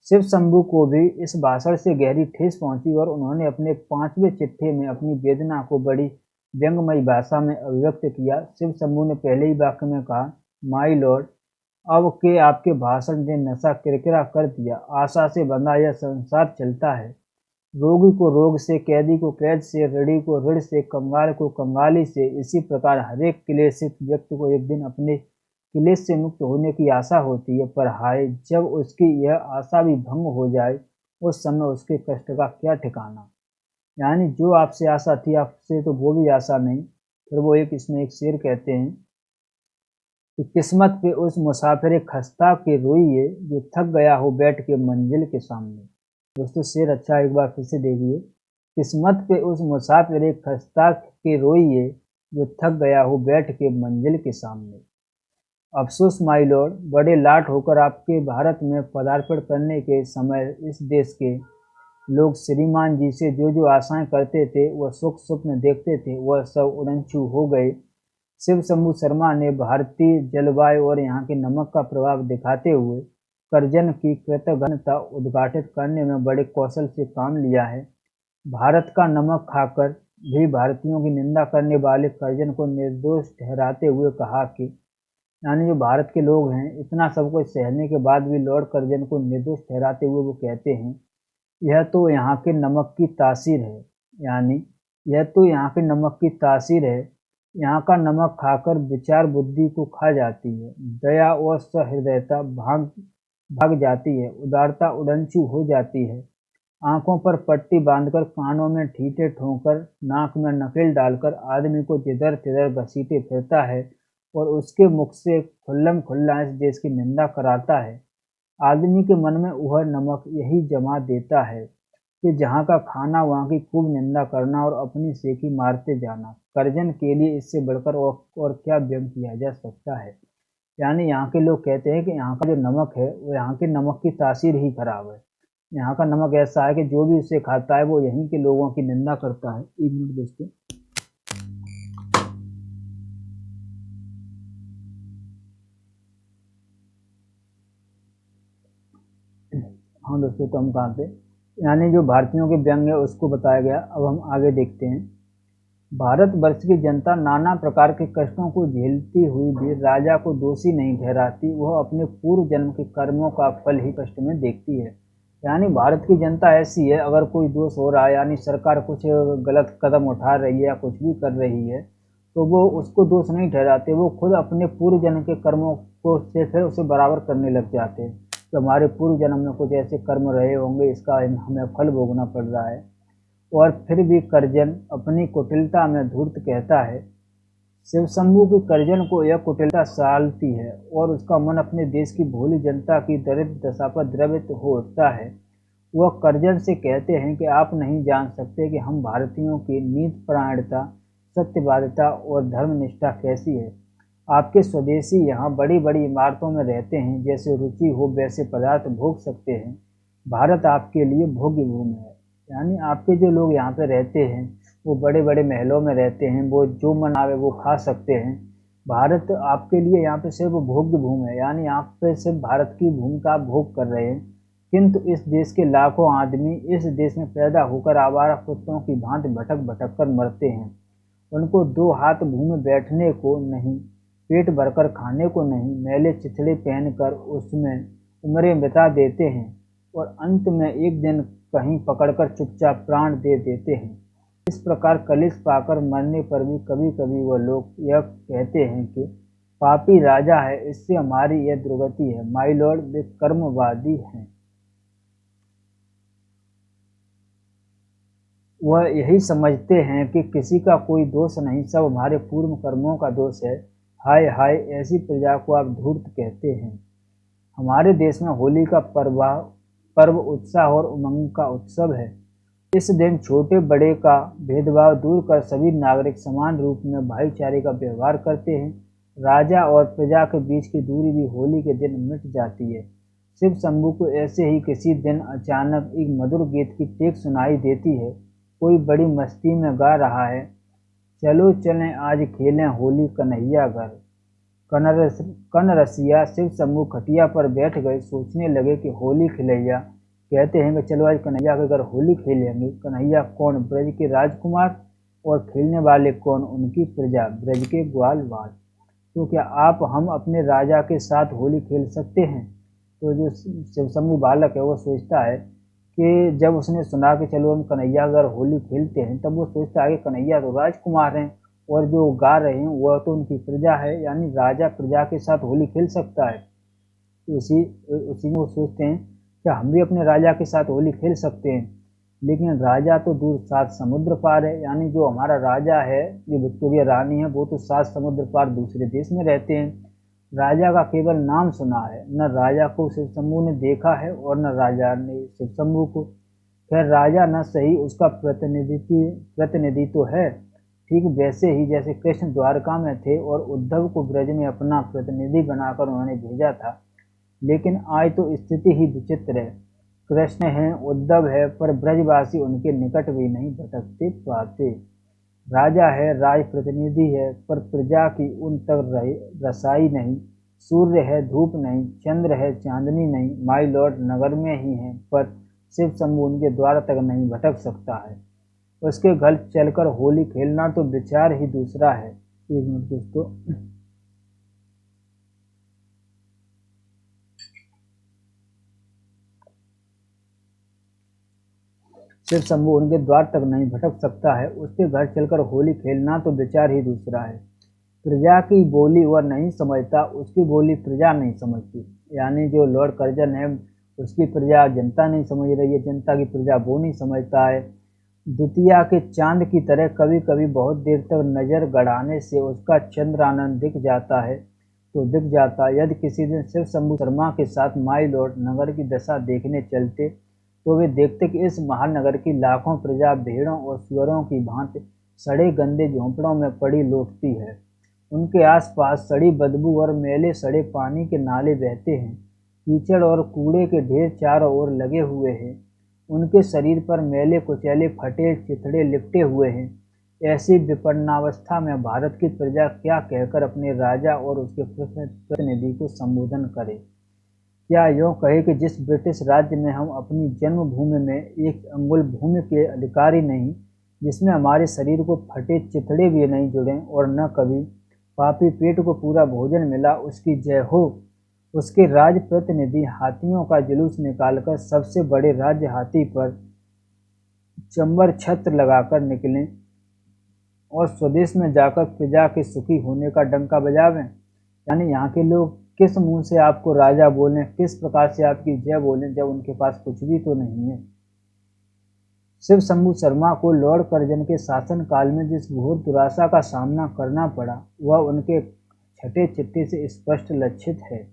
शिव शंभू को भी इस भाषण से गहरी ठेस पहुंची और उन्होंने अपने 5वें चिट्ठे में अपनी वेदना को बड़ी व्यंग्यमयी भाषा में अभिव्यक्त किया। शिव शंभू ने पहले ही वाक्य में कहा, माई लॉर्ड, अब के आपके भाषण ने नशा किरकिरा कर दिया। आशा से बंधा यह संसार चलता है। रोगी को रोग से, कैदी को कैद से, ऋणी को ऋण से, कंगाल को कंगाली से, इसी प्रकार हरेक क्लेशित व्यक्ति को एक दिन अपने क्लेश से मुक्त होने की आशा होती है, पर हाय, जब उसकी यह आशा भी भंग हो जाए, उस समय उसके कष्ट का क्या ठिकाना। यानी जो आपसे आशा थी, आपसे तो वो भी आशा नहीं। फिर वो इसमें एक शेर कहते हैं कि किस्मत पे उस मुसाफिर खस्ता के रोइए, जो थक गया हो बैठ के मंजिल के सामने। दोस्तों शेर अच्छा एक बार फिर से देखिए, किस्मत पे उस मुसाफिर खस्ता के रोइए, जो थक गया हो बैठ के मंजिल के सामने। अफ़सोस माई लॉर्ड, बड़े लाट होकर आपके भारत में पदार्पण करने के समय इस देश के लोग श्रीमान जी से जो जो आशाएं करते थे, वह सुख स्वप्न देखते थे, वह सब उड़नछू हो गए। शिव शंभू शर्मा ने भारतीय जलवायु और यहाँ के नमक का प्रभाव दिखाते हुए कर्जन की कृतघ्नता उद्घाटित करने में बड़े कौशल से काम लिया है। भारत का नमक खाकर भी भारतीयों की निंदा करने वाले कर्जन को निर्दोष ठहराते हुए कहा कि, यानी जो भारत के लोग हैं, इतना सब कुछ सहने के बाद भी लॉर्ड कर्जन को निर्दोष ठहराते हुए वो कहते हैं, यह तो यहाँ के नमक की तासीर है। यानी यह तो यहाँ के नमक की तासीर है। यहाँ का नमक खाकर विचार बुद्धि को खा जाती है, दया और सहृदयता भाग भाग जाती है, उदारता उड़नछू हो जाती है। आंखों पर पट्टी बांधकर, कानों में ठीठे ठोंकर, नाक में नकेल डालकर आदमी को जिधर तिधर घसीटे फिरता है और उसके मुख से खुल्लम खुल्ला इस देश की निंदा कराता है। आदमी के मन में वह नमक यही जमा देता है कि जहाँ का खाना वहाँ की खूब निंदा करना और अपनी सेकी मारते जाना। कर्जन के लिए इससे बढ़कर और क्या व्यंग किया जा सकता है। यानी यहाँ के लोग कहते हैं कि यहाँ का जो नमक है वो यहाँ के नमक की तासीर ही खराब है। यहाँ का नमक ऐसा है कि जो भी उसे खाता है वो यहीं के लोगों की निंदा करता है। एक मिनट दोस्तों। हाँ दोस्तों, तो हम कहाँ पे, यानी जो भारतीयों के व्यंग है उसको बताया गया। अब हम आगे देखते हैं। भारतवर्ष की जनता नाना प्रकार के कष्टों को झेलती हुई भी राजा को दोषी नहीं ठहराती, वह अपने पूर्व जन्म के कर्मों का फल ही कष्ट में देखती है। यानी भारत की जनता ऐसी है, अगर कोई दोष हो रहा है, यानी सरकार कुछ गलत कदम उठा रही है या कुछ भी कर रही है, तो वो उसको दोष नहीं ठहराते, वो खुद अपने पूर्व जन्म के कर्मों को से फिर उसे बराबर करने लग जाते हैं। तो हमारे पूर्व जन्म में कुछ ऐसे कर्म रहे होंगे, इसका हमें फल भोगना पड़ रहा है। और फिर भी कर्जन अपनी कुटिलता में धूर्त कहता है। शिवशंभू की कर्जन को यह कुटिलता सालती है और उसका मन अपने देश की भोली जनता की दरिद्र दशा पर द्रवित हो उठता है। वह कर्जन से कहते हैं कि आप नहीं जान सकते कि हम भारतीयों की नीतिपरायणता, सत्यवादिता और धर्मनिष्ठा कैसी है। आपके स्वदेशी यहाँ बड़ी बड़ी इमारतों में रहते हैं, जैसे रुचि हो वैसे पदार्थ भोग सकते हैं। भारत आपके लिए भोग्य भूमि है। यानी आपके जो लोग यहाँ पे रहते हैं वो बड़े बड़े महलों में रहते हैं, वो जो मन आवे वो खा सकते हैं। भारत आपके लिए यहाँ पे सिर्फ भोग्य भूमि है, यानी यहाँ पे सिर्फ भारत की भूमि का आप भोग कर रहे हैं। किंतु इस देश के लाखों आदमी इस देश में पैदा होकर आवारा कुत्तों की भांति भटक भटक कर मरते हैं। उनको दो हाथ भूमि बैठने को नहीं, पेट भरकर खाने को नहीं, मैले चिथड़े पहनकर उसमें उम्रें बिता देते हैं और अंत में एक दिन कहीं पकड़कर चुपचाप प्राण दे देते हैं। इस प्रकार कलेश पाकर मरने पर भी कभी कभी वह लोग यह कहते हैं कि पापी राजा है, इससे हमारी यह दुर्गति है। माय लॉर्ड, वे कर्मवादी हैं। वह यही समझते हैं कि किसी का कोई दोष नहीं, सब हमारे पूर्व कर्मों का दोष है। हाय हाय, ऐसी प्रजा को आप धूर्त कहते हैं। हमारे देश में होली का पर्व उत्साह और उमंग का उत्सव है। इस दिन छोटे बड़े का भेदभाव दूर कर सभी नागरिक समान रूप में भाईचारे का व्यवहार करते हैं। राजा और प्रजा के बीच की दूरी भी होली के दिन मिट जाती है। शिव शंभू को ऐसे ही किसी दिन अचानक एक मधुर गीत की टेक सुनाई देती है। कोई बड़ी मस्ती में गा रहा है, चलो चलें आज खेलें होली कन्हैया घर। कन रसिया शिव शंभू खटिया पर बैठ गए, सोचने लगे कि होली खिलैया कहते हैं कि चलो आज कन्हैया के घर होली खेलेंगे। कन्हैया कौन? ब्रज के राजकुमार। और खेलने वाले कौन? उनकी प्रजा, ब्रज के ग्वालवाल। तो क्या हम अपने राजा के साथ होली खेल सकते हैं? तो जो शिव शंभू बालक है वो सोचता है कि जब उसने सुना कि चलो हम कन्हैया अगर होली खेलते हैं, तब वो सोचता है कि कन्हैया तो राजकुमार हैं और जो गा रहे हैं वह तो उनकी प्रजा है, यानी राजा प्रजा के साथ होली खेल सकता है। तो उसी उसी में वो सोचते हैं कि हम भी अपने राजा के साथ होली खेल सकते हैं। लेकिन राजा तो दूर 7 समुद्र पार है, यानी जो हमारा राजा है, जो विक्टोरिया रानी है, वो तो 7 समुद्र पार दूसरे देश में रहते हैं। राजा का केवल नाम सुना है, न राजा को शिव शंभू ने देखा है और न राजा ने शिव शंभू को। खैर, राजा न सही, उसका प्रतिनिधि तो है। ठीक वैसे ही जैसे कृष्ण द्वारका में थे और उद्धव को ब्रज में अपना प्रतिनिधि बनाकर उन्होंने भेजा था। लेकिन आज तो स्थिति ही विचित्र है। कृष्ण हैं, उद्धव है, पर ब्रजवासी उनके निकट भी नहीं भटकते पाते। राजा है, राज प्रतिनिधि है, पर प्रजा की उन तक रसाई नहीं। सूर्य है, धूप नहीं। चंद्र है, चांदनी नहीं। माय लॉर्ड नगर में ही है, पर शिव शंभू उनके द्वार तक नहीं भटक सकता है। उसके घर चलकर होली खेलना तो विचार ही दूसरा है। एक मिनट दोस्तों। शिव शंभू उनके द्वार तक नहीं भटक सकता है, उसके घर चलकर होली खेलना तो विचार ही दूसरा है। प्रजा की बोली वह नहीं समझता, उसकी बोली प्रजा नहीं समझती। यानी जो लॉर्ड कर्जन है, उसकी प्रजा जनता नहीं समझ रही है, जनता की प्रजा वो नहीं समझता है। द्वितीया के चांद की तरह कभी कभी बहुत देर तक नजर गड़ाने से उसका चंद्र आनंद दिख जाता है तो दिख जाता। यदि किसी दिन शिव शंभू शर्मा के साथ माई लॉर्ड नगर की दशा देखने चलते, तो वे देखते कि इस महानगर की लाखों प्रजा भेड़ों और सुअरों की भांति सड़े गंदे झोंपड़ों में पड़ी लौटती है। उनके आसपास सड़ी बदबू और मैले सड़े पानी के नाले बहते हैं। कीचड़ और कूड़े के ढेर चारों ओर लगे हुए हैं। उनके शरीर पर मैले कुचैले फटे चिथड़े लिपटे हुए हैं। ऐसी विपन्नावस्था में भारत की प्रजा क्या कहकर अपने राजा और उसके प्रतिनिधि को संबोधन करे? क्या यूँ कहे कि जिस ब्रिटिश राज्य में हम अपनी जन्मभूमि में एक अंगुल भूमि के अधिकारी नहीं, जिसमें हमारे शरीर को फटे चिथड़े भी नहीं जुड़े और न कभी पापी पेट को पूरा भोजन मिला, उसकी जय हो। उसके राज प्रतिनिधि हाथियों का जुलूस निकालकर सबसे बड़े राज्य हाथी पर चंबर छत्र लगाकर निकलें और स्वदेश में जाकर प्रजा के सुखी होने का डंका बजावें। यानी यहाँ के लोग किस मुंह से आपको राजा बोलें, किस प्रकार से आपकी जय बोलें, जब उनके पास कुछ भी तो नहीं है। शिव शंभू शर्मा को लॉर्ड कर्जन के शासन काल में जिस घोर दुराशा का सामना करना पड़ा, वह उनके छठे चिट्ठी से स्पष्ट लक्षित है।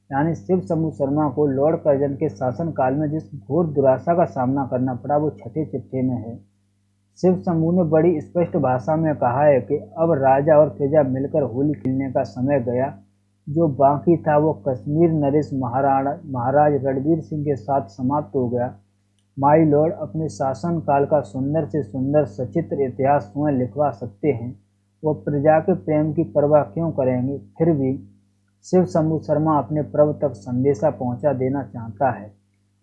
यानी शिव शंभू शर्मा को लॉर्ड कर्जन के शासन काल में जिस घोर दुराशा का सामना करना पड़ा, वो छठे चिट्ठी में है। शिव शंभू ने बड़ी स्पष्ट भाषा में कहा है कि अब राजा और प्रजा मिलकर होली खेलने का समय गया। जो बाकी था वो कश्मीर नरेश महाराज रणबीर सिंह के साथ समाप्त हो गया। माई लॉर्ड अपने शासन काल का सुंदर से सुंदर सचित्र इतिहास स्वयं लिखवा सकते हैं। वो प्रजा के प्रेम की परवाह क्यों करेंगे? फिर भी शिव शंभू शर्मा अपने प्रभु तक संदेशा पहुंचा देना चाहता है।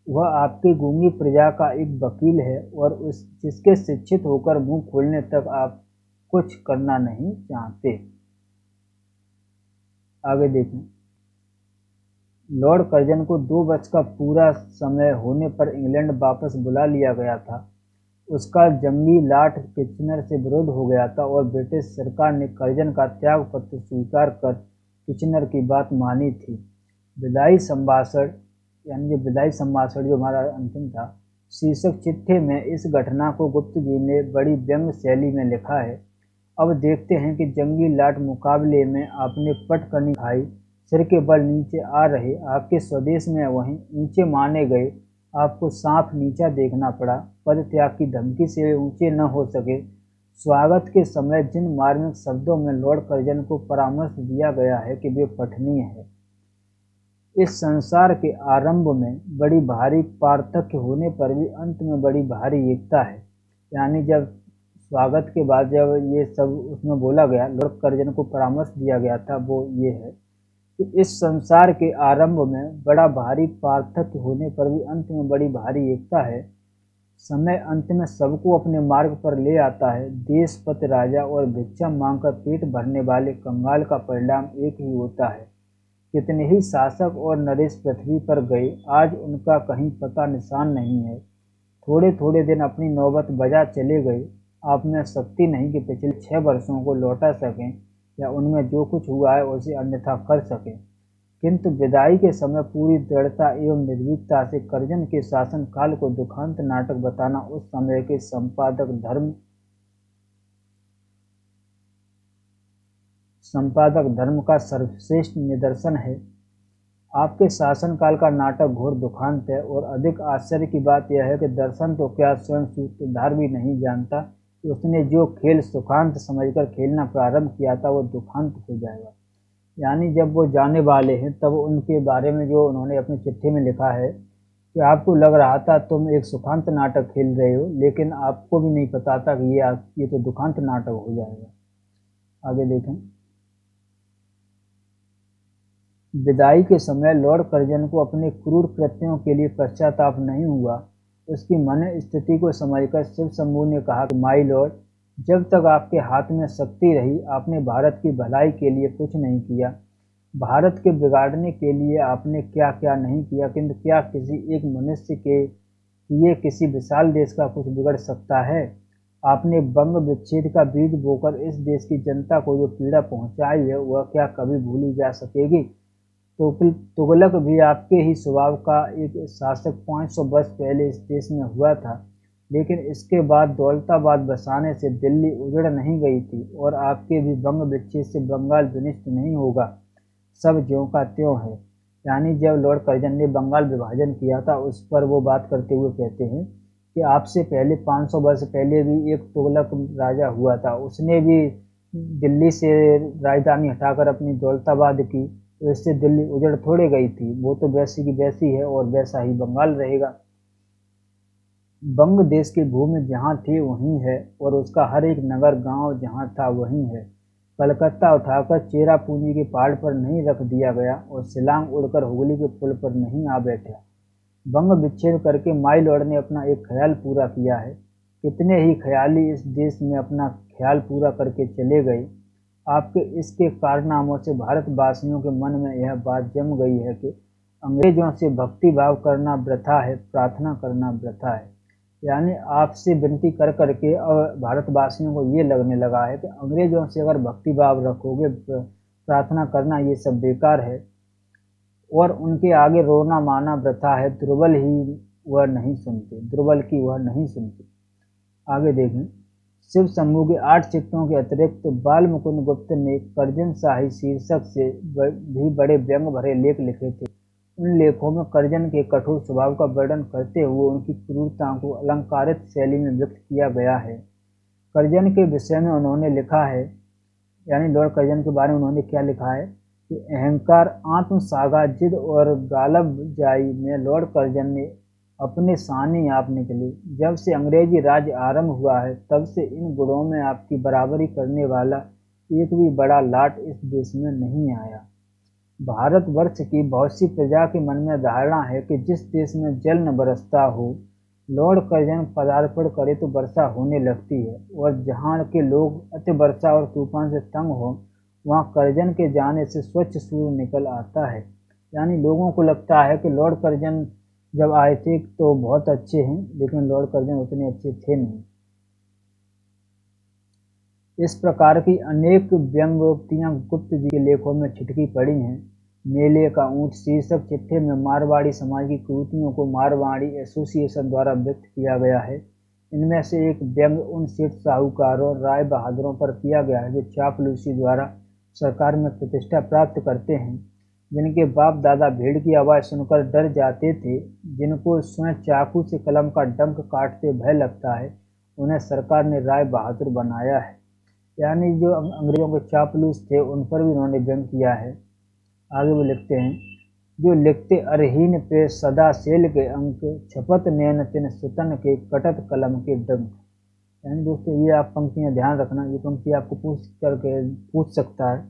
वह आपकी गूंगी प्रजा का एक वकील है और उस जिसके शिक्षित होकर मुंह खोलने तक आप कुछ करना नहीं चाहते। आगे देखें। लॉर्ड कर्जन को 2 वर्ष का पूरा समय होने पर इंग्लैंड वापस बुला लिया गया था। उसका जंगी लॉर्ड किचनर से विरोध हो गया था और ब्रिटिश सरकार ने कर्जन का त्याग पत्र स्वीकार कर किचनर की बात मानी थी। विदाई संभाषण यानी जो विदाई संभाषण जो हमारा अंतिम था, शीर्षक चिट्ठी में इस घटना को गुप्त जी ने बड़ी व्यंग्य शैली में लिखा है। अब देखते हैं कि जंगी लाट मुकाबले में आपने पटकनी खाई, सिर के बल नीचे आ रहे, आपके स्वदेश में वहीं ऊंचे माने गए, आपको साफ नीचा देखना पड़ा, पद त्याग की धमकी से वे ऊंचे न हो सके। स्वागत के समय जिन मार्मिक शब्दों में लॉर्ड कर्जन को परामर्श दिया गया है कि वे पठनीय है। इस संसार के आरंभ में बड़ी भारी पार्थक्य होने पर भी अंत में बड़ी भारी एकता है। यानी जब स्वागत के बाद जब ये सब उसमें बोला गया, लॉर्ड कर्जन को परामर्श दिया गया था, वो ये है कि इस संसार के आरंभ में बड़ा भारी पार्थक्य होने पर भी अंत में बड़ी भारी एकता है। समय अंत में सबको अपने मार्ग पर ले आता है। देश, पति, राजा और भिक्षा मांगकर पेट भरने वाले कंगाल का परिणाम एक ही होता है। कितने ही शासक और नरेश पृथ्वी पर गए, आज उनका कहीं पता निशान नहीं है। थोड़े थोड़े दिन अपनी नौबत बजा चले गए। आप में शक्ति नहीं कि पिछले 6 वर्षों को लौटा सकें या उनमें जो कुछ हुआ है उसे अन्यथा कर सकें। किंतु विदाई के समय पूरी दृढ़ता एवं निर्भीकता से कर्जन के शासन काल को दुखांत नाटक बताना उस समय के संपादक धर्म का सर्वश्रेष्ठ निदर्शन है। आपके शासनकाल का नाटक घोर दुखांत है और अधिक आश्चर्य की बात यह है कि दर्शन तो क्या स्वयं सूत्रधार भी नहीं जानता कि उसने जो खेल सुखांत समझकर खेलना प्रारंभ किया था वो दुखांत हो जाएगा। यानी जब वो जाने वाले हैं तब उनके बारे में जो उन्होंने अपनी चिट्ठी में लिखा है कि आपको लग रहा था तुम एक सुखांत नाटक खेल रहे हो, लेकिन आपको भी नहीं पता था कि ये तो दुखांत नाटक हो जाएगा। आगे देखें। विदाई के समय लॉर्ड कर्जन को अपने क्रूर कृत्यों के लिए पश्चाताप नहीं हुआ। उसकी मन स्थिति को समझकर शिव शंभू ने कहा कि माई लॉर्ड, जब तक आपके हाथ में शक्ति रही आपने भारत की भलाई के लिए कुछ नहीं किया। भारत के बिगाड़ने के लिए आपने क्या क्या नहीं किया, किंतु क्या किसी एक मनुष्य के किए किसी विशाल देश का कुछ बिगड़ सकता है? आपने बंग विच्छेद का बीज बोकर इस देश की जनता को जो पीड़ा पहुंचाई है वह क्या कभी भूली जा सकेगी? तुगलक भी आपके ही स्वभाव का एक शासक 500 वर्ष पहले इस देश में हुआ था, लेकिन इसके बाद दौलताबाद बसाने से दिल्ली उजड़ नहीं गई थी और आपके भी बंग विच्छेद से बंगाल विनिष्ट नहीं होगा। सब ज्यों का त्यों है। यानी जब लॉर्ड कर्जन ने बंगाल विभाजन किया था उस पर वो बात करते हुए कहते हैं कि आपसे पहले 500 वर्ष पहले भी एक तुगलक राजा हुआ था, उसने भी दिल्ली से राजधानी हटाकर अपनी दौलताबाद की, तो इससे दिल्ली उजड़ थोड़े गई थी, वो तो वैसी की वैसी है और वैसा ही बंगाल रहेगा। बंग देश की भूमि जहाँ थी वहीं है और उसका हर एक नगर गांव जहाँ था वहीं है। कलकत्ता उठाकर चेरापूंजी के पहाड़ पर नहीं रख दिया गया और शिलांग उड़कर हुगली के पुल पर नहीं आ बैठा। बंग विच्छेद करके माई लॉर्ड ने अपना एक ख्याल पूरा किया है। कितने ही ख्याली इस देश में अपना ख्याल पूरा करके चले गए। आपके इसके कारनामों से भारतवासियों के मन में यह बात जम गई है कि अंग्रेजों से भक्ति भाव करना वृथा है, प्रार्थना करना वृथा है। यानी आपसे विनती कर करके और भारतवासियों को ये लगने लगा है कि अंग्रेजों से अगर भक्ति भाव रखोगे, प्रार्थना करना ये सब बेकार है और उनके आगे रोना माना वृथा है। दुर्बल ही वह नहीं सुनते, दुर्बल की वह नहीं सुनते। आगे देखें। शिव शंभू के 8 चिट्ठों के अतिरिक्त बाल मुकुंद गुप्त ने कर्जन शाही शीर्षक से भी बड़े व्यंग भरे लेख लिखे थे। उन लेखों में कर्जन के कठोर स्वभाव का वर्णन करते हुए उनकी क्रूरता को अलंकारित शैली में व्यक्त किया गया है। कर्जन के विषय में उन्होंने लिखा है, यानी लॉर्ड कर्जन के बारे में उन्होंने क्या लिखा है कि अहंकार, आत्मसागा, जिद और गालब जाई में लॉर्ड कर्जन ने अपने सानी आप निकली। जब से अंग्रेजी राज्य आरंभ हुआ है तब से इन गुणों में आपकी बराबरी करने वाला एक भी बड़ा लाट इस देश में नहीं आया। भारतवर्ष की बहुत सी प्रजा के मन में धारणा है कि जिस देश में जल न बरसता हो, लॉर्ड कर्जन पदार्पण करे तो वर्षा होने लगती है और जहाँ के लोग अति वर्षा और तूफान से तंग हो वहाँ कर्जन के जाने से स्वच्छ सूर्य निकल आता है। यानी लोगों को लगता है कि लॉर्ड कर्जन जब आए थे तो बहुत अच्छे हैं, लेकिन लॉर्ड कर्जन उतने अच्छे थे नहीं। इस प्रकार की अनेक व्यंग्योक्तियां गुप्त जी के लेखों में छिटकी पड़ी हैं। मेले का ऊंट शीर्षक चिट्ठे में मारवाड़ी समाज की कुरीतियों को मारवाड़ी एसोसिएशन द्वारा व्यक्त किया गया है। इनमें से एक व्यंग उन सेठ साहूकारों राय बहादुरों पर किया गया है जो चापलूसी द्वारा सरकार में प्रतिष्ठा प्राप्त करते हैं, जिनके बाप दादा भीड़ की आवाज़ सुनकर डर जाते थे, जिनको स्वयं चाकू से कलम का डंक काटते भय लगता है, उन्हें सरकार ने राय बहादुर बनाया है। यानी जो अंग्रेजों के चापलूस थे उन पर भी उन्होंने व्यंग किया है। आगे वो लिखते हैं, जो लिखते अरहीन पे सदा सेल के अंक, छपत नैन तिन सुतन के कटत कलम के डंक। यानी दोस्तों ये आप पंक्तियां ध्यान रखना, ये पंक्ति आपको पूछ सकता है।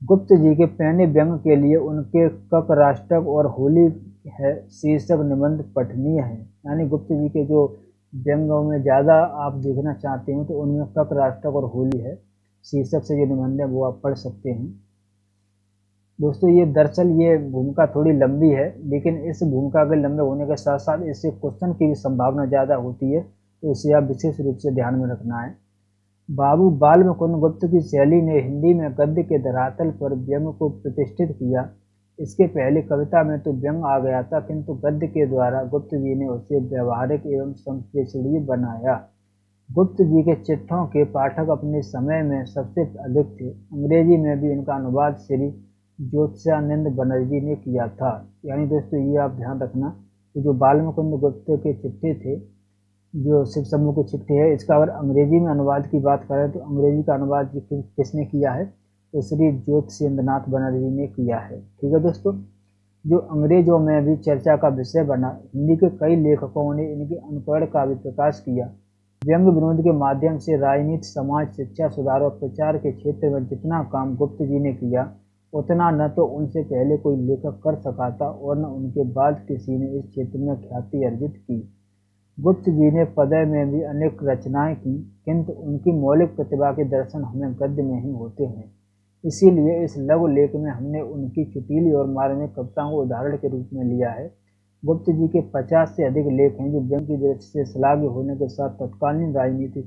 गुप्त जी के पहले व्यंग के लिए उनके ककराष्टक और होली है शीर्षक निबंध पठनीय है। यानी गुप्त जी के जो व्यंगों में ज़्यादा आप देखना चाहते हो तो उनमें ककराष्टक और होली है शीर्षक से जो निबंध है वो आप पढ़ सकते हैं। दोस्तों ये दरअसल ये भूमिका थोड़ी लंबी है, लेकिन इस भूमिका के लंबे होने के साथ साथ इससे क्वेश्चन की भी संभावना ज़्यादा होती है, तो इसे आप विशेष रूप से ध्यान में रखना है। बाबू बाल मुकुंद गुप्त की शैली ने हिंदी में गद्य के धरातल पर व्यंग को प्रतिष्ठित किया। इसके पहले कविता में तो व्यंग आ गया था, किंतु गद्य के द्वारा गुप्त जी ने उसे व्यवहारिक एवं संप्रेषणीय बनाया। गुप्त जी के चिट्ठों के पाठक अपने समय में सबसे अधिक थे। अंग्रेजी में भी इनका अनुवाद श्री ज्योत्स्यानंद बनर्जी ने किया था। यानी दोस्तों ये आप ध्यान रखना कि जो बाल मुकुंद गुप्त के चिट्ठे थे, जो शिव समूह की चिट्ठी है, इसका अगर अंग्रेजी में अनुवाद की बात करें तो अंग्रेजी का अनुवाद किसने किया है, तो श्री ज्योतिषेंद्रनाथ बनर्जी ने किया है। ठीक है दोस्तों, जो अंग्रेजों में भी चर्चा का विषय बना। हिंदी के कई लेखकों ने इनके अनुकरण का भी प्रकाश किया। व्यंग विनोद के माध्यम से राजनीति, समाज, शिक्षा सुधार और प्रचार के क्षेत्र में जितना काम गुप्त जी ने किया, उतना न तो उनसे पहले कोई लेखक कर सका था और न उनके बाद किसी ने इस क्षेत्र में ख्याति अर्जित की। गुप्त जी ने पद्य में भी अनेक रचनाएं की, किंतु उनकी मौलिक प्रतिभा के दर्शन हमें गद्य में ही होते हैं। इसीलिए इस लघु लेख में हमने उनकी चुटीली और मार्मिक कविताओं को उदाहरण के रूप में लिया है। गुप्त जी के 50 से अधिक लेख हैं जो व्यंग की दृष्टि से श्लाघ्य होने के साथ तत्कालीन राजनीतिक,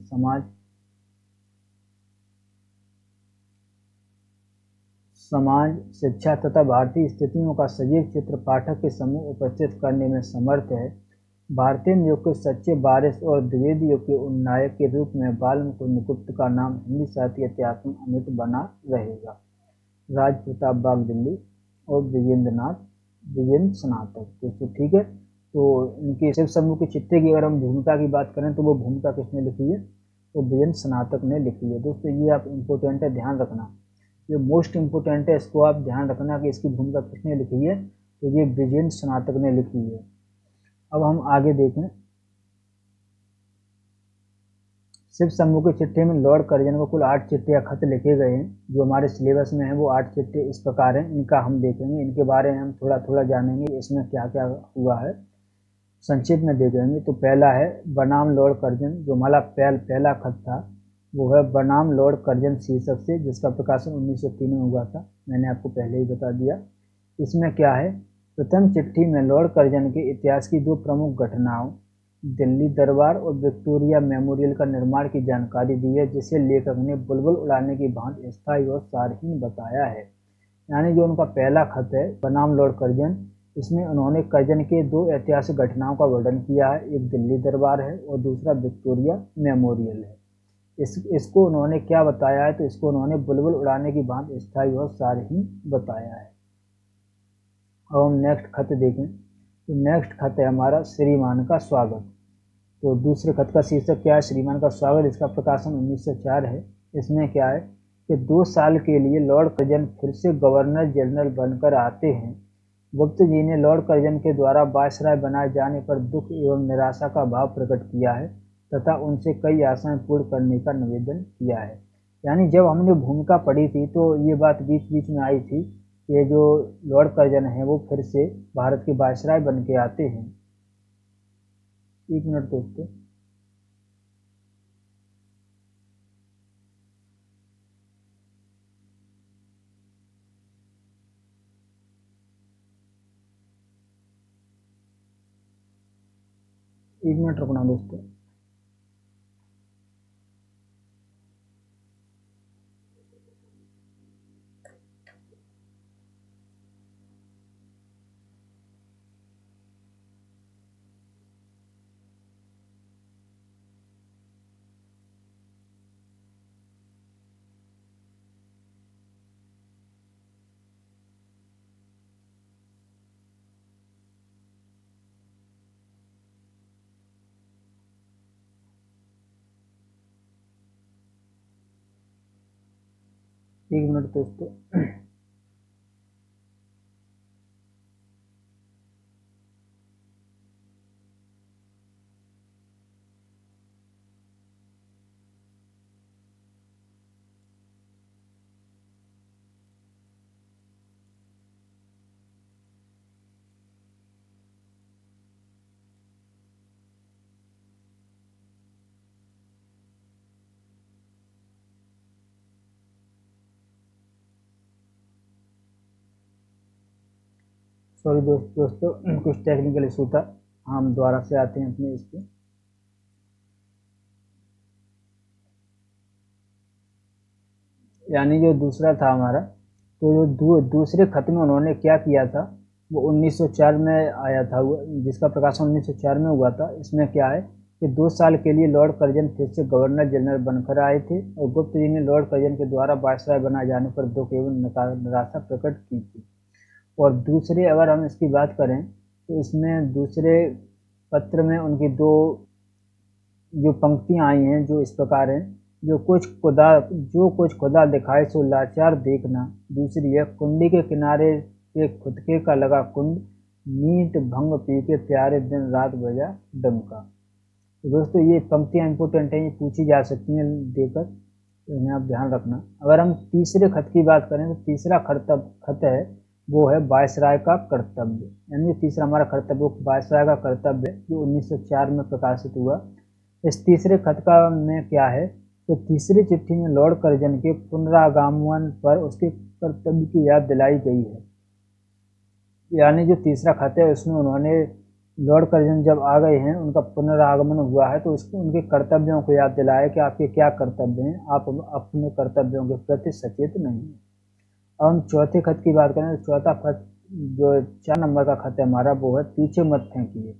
समाज, शिक्षा तथा भारतीय स्थितियों का सजीव चित्र पाठक के सम्मुख उपस्थित करने में समर्थ है। भारतीय युग के सच्चे वारिस और द्विवेदी युग के उन्नायक के रूप में बाल मुकुंद गुप्त का नाम हिंदी साहित्य इतिहास में अमिट बना रहेगा। राज प्रताप बाग, दिल्ली। और विजेंद्र स्नातक। दोस्तों ठीक है, तो इनके शिव समूह के चिट्ठे की अगर हम भूमिका की बात करें तो वो भूमिका किसने लिखी है, तो विजेंद्र स्नातक ने लिखी है। दोस्तों ये आप इम्पोर्टेंट है, ध्यान रखना, ये मोस्ट इम्पोर्टेंट है, इसको आप ध्यान रखना कि इसकी भूमिका किसने लिखी है, तो ये विजेंद्र स्नातक ने लिखी है। अब हम आगे देखें, शिव समूह के चिट्ठे में लॉर्ड कर्जन को कुल 8 चिट्ठे या खत लिखे गए हैं। जो हमारे सिलेबस में है वो 8 चिट्ठे इस प्रकार हैं, इनका हम देखेंगे, इनके बारे में हम थोड़ा थोड़ा जानेंगे, इसमें क्या क्या हुआ है संक्षिप्त में देखेंगे। तो पहला है बनाम लॉर्ड कर्जन, जो हमारा पहला खत था वो है बनाम लॉर्ड कर्जन शीर्षक से, जिसका प्रकाशन 1903 में हुआ था, मैंने आपको पहले ही बता दिया। इसमें क्या है, प्रथम चिट्ठी में लॉर्ड कर्जन के इतिहास की 2 प्रमुख घटनाओं, दिल्ली दरबार और विक्टोरिया मेमोरियल का निर्माण की जानकारी दी है, जिसे लेखक ने बुलबुल उड़ाने की भांति स्थायी और सारहीन बताया है। यानी जो उनका पहला खत है बनाम लॉर्ड कर्जन, इसमें उन्होंने कर्जन के 2 ऐतिहासिक घटनाओं का वर्णन किया है, एक दिल्ली दरबार है और दूसरा विक्टोरिया मेमोरियल है। इसको उन्होंने क्या बताया है, तो इसको उन्होंने बुलबुल उड़ाने की भांति स्थायी और सारहीन बताया है। अब हम नेक्स्ट खत देखें, तो नेक्स्ट खत है हमारा श्रीमान का स्वागत। तो दूसरे खत का शीर्षक क्या है, श्रीमान का स्वागत, इसका प्रकाशन 1904 है। इसमें क्या है कि 2 साल के लिए लॉर्ड कर्जन फिर से गवर्नर जनरल बनकर आते हैं। गुप्त जी ने लॉर्ड कर्जन के द्वारा वायसराय बनाए जाने पर दुख एवं निराशा का भाव प्रकट किया है तथा उनसे कई आशाएं पूर्ण करने का निवेदन किया है। यानी जब हमने भूमिका पढ़ी थी तो ये बात बीच बीच में आई थी कि जो लॉर्ड कर्जन है वो फिर से भारत के वायसराय बन के आते हैं। एक मिनट दोस्तों, 1 मिनट रुकना दोस्तों। एक मिनट दोस्तों। सॉरी दोस्तों, कुछ टेक्निकल इशू था। हम दोबारा से आते हैं अपने इस पे। यानी जो दूसरा था हमारा, तो जो दूसरे खत में उन्होंने क्या किया था, वो 1904 में आया था, जिसका प्रकाशन 1904 में हुआ था। इसमें क्या है कि 2 साल के लिए लॉर्ड कर्जन फिर से गवर्नर जनरल बनकर आए थे और गुप्त जी ने लॉर्ड कर्जन के द्वारा वायसराय बनाए जाने पर दुख एवं निराशा प्रकट की थी। और दूसरे, अगर हम इसकी बात करें तो इसमें दूसरे पत्र में उनकी दो जो पंक्तियां आई हैं जो इस प्रकार हैं, जो कुछ खुदा दिखाए सो लाचार देखना। दूसरी है, कुंडी के किनारे पे खुदके का लगा कुंड, नीट भंग पी के प्यारे दिन रात बजा डमका। तो दोस्तों ये पंक्तियां इंपॉर्टेंट हैं, ये पूछी जा सकती हैं देकर, तो इन्हें आप ध्यान रखना। अगर हम तीसरे खत की बात करें तो तीसरा खत है वो है वायसराय का कर्तव्य। यानी तीसरा हमारा कर्तव्य वायसराय का कर्तव्य जो 1904 में प्रकाशित हुआ। इस तीसरे खत का में क्या है, तो तीसरी चिट्ठी में लॉर्ड कर्जन के पुनरागमन पर उसके कर्तव्य की याद दिलाई गई है। यानी जो तीसरा खत है उसमें उन्होंने लॉर्ड कर्जन जब आ गए हैं, उनका पुनरागमन हुआ है, तो उसको उनके कर्तव्यों को याद दिलाया कि आपके क्या कर्तव्य हैं, आप अपने कर्तव्यों के प्रति सचेत नहीं हैं। अब हम चौथे खत की बात करें तो चौथा खत जो 4 नंबर का खत है हमारा, वो है पीछे मत फेंकिए।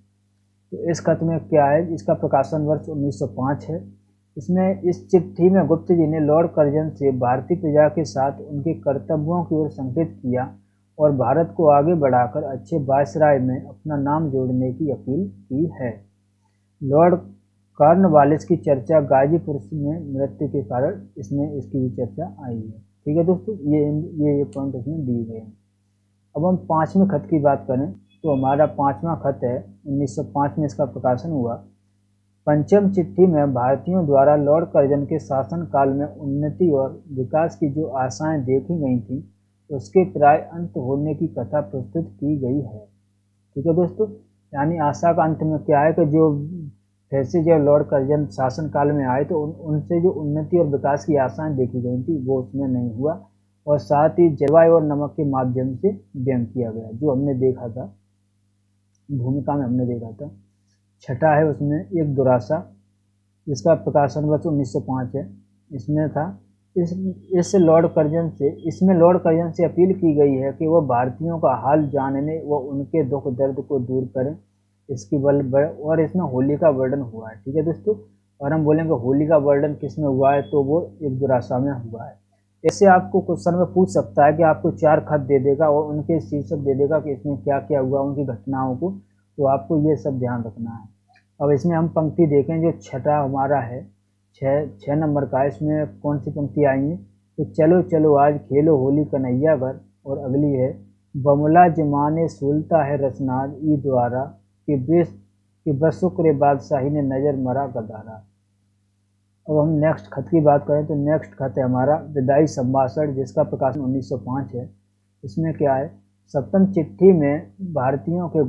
तो इस खत में क्या है, इसका प्रकाशन वर्ष 1905 है। इसमें इस चिट्ठी में गुप्त जी ने लॉर्ड कर्जन से भारतीय प्रजा के साथ उनके कर्तव्यों की ओर संकेत किया और भारत को आगे बढ़ाकर अच्छे वायसराय में अपना नाम जोड़ने की अपील की है। लॉर्ड कॉर्नवालिस की चर्चा गाजीपुर में मृत्यु के कारण इसमें इसकी भी चर्चा आई है। ठीक है दोस्तों, ये पॉइंट इसमें दिए गए हैं। अब हम 5वें खत की बात करें तो हमारा 5वां खत है, 1905 में इसका प्रकाशन हुआ। पंचम चिट्ठी में भारतीयों द्वारा लॉर्ड कर्जन के शासन काल में उन्नति और विकास की जो आशाएं देखी गई थी, उसके प्राय अंत होने की कथा प्रस्तुत की गई है। ठीक है दोस्तों, यानी आशा का अंत में क्या है कि जो फिर से जब लॉर्ड कर्जन शासन काल में आए तो उनसे जो उन्नति और विकास की आशाएं देखी गई थी वो उसमें नहीं हुआ, और साथ ही जलवायु और नमक के माध्यम से व्यंग किया गया, जो हमने देखा था भूमिका में हमने देखा था। छठा है उसमें एक दुरासा, जिसका प्रकाशन वर्ष 1905 है। इसमें था इसमें लॉर्ड कर्जन से अपील की गई है कि वह भारतीयों का हाल जानने व उनके दुख दर्द को दूर करें। इसकी और इसमें होली का वर्णन हुआ है। ठीक है दोस्तों, और हम बोलेंगे होली का वर्णन किस में हुआ है, तो वो एक दुरासा में हुआ है। ऐसे आपको क्वेश्चन में पूछ सकता है कि आपको 4 खत दे देगा और उनके शीर्षक दे देगा कि इसमें क्या क्या हुआ, उनकी घटनाओं को, तो आपको ये सब ध्यान रखना है। अब इसमें हम पंक्ति देखें, जो छठा हमारा है 6 नंबर का, इसमें कौन सी पंक्ति आई है, तो चलो चलो आज खेलो होली कन्हैया घर। और अगली है, बमला जमाने सुलता है रसनाद ई द्वारा कि बशुक्र बादशाही ने नजर मरा गदारा। अब हम नेक्स्ट खत की बात करें तो नेक्स्ट खत है हमारा विदाई संभाषण, जिसका प्रकाशन 1905 है। इसमें क्या है, सप्तम चिट्ठी में भारतीयों के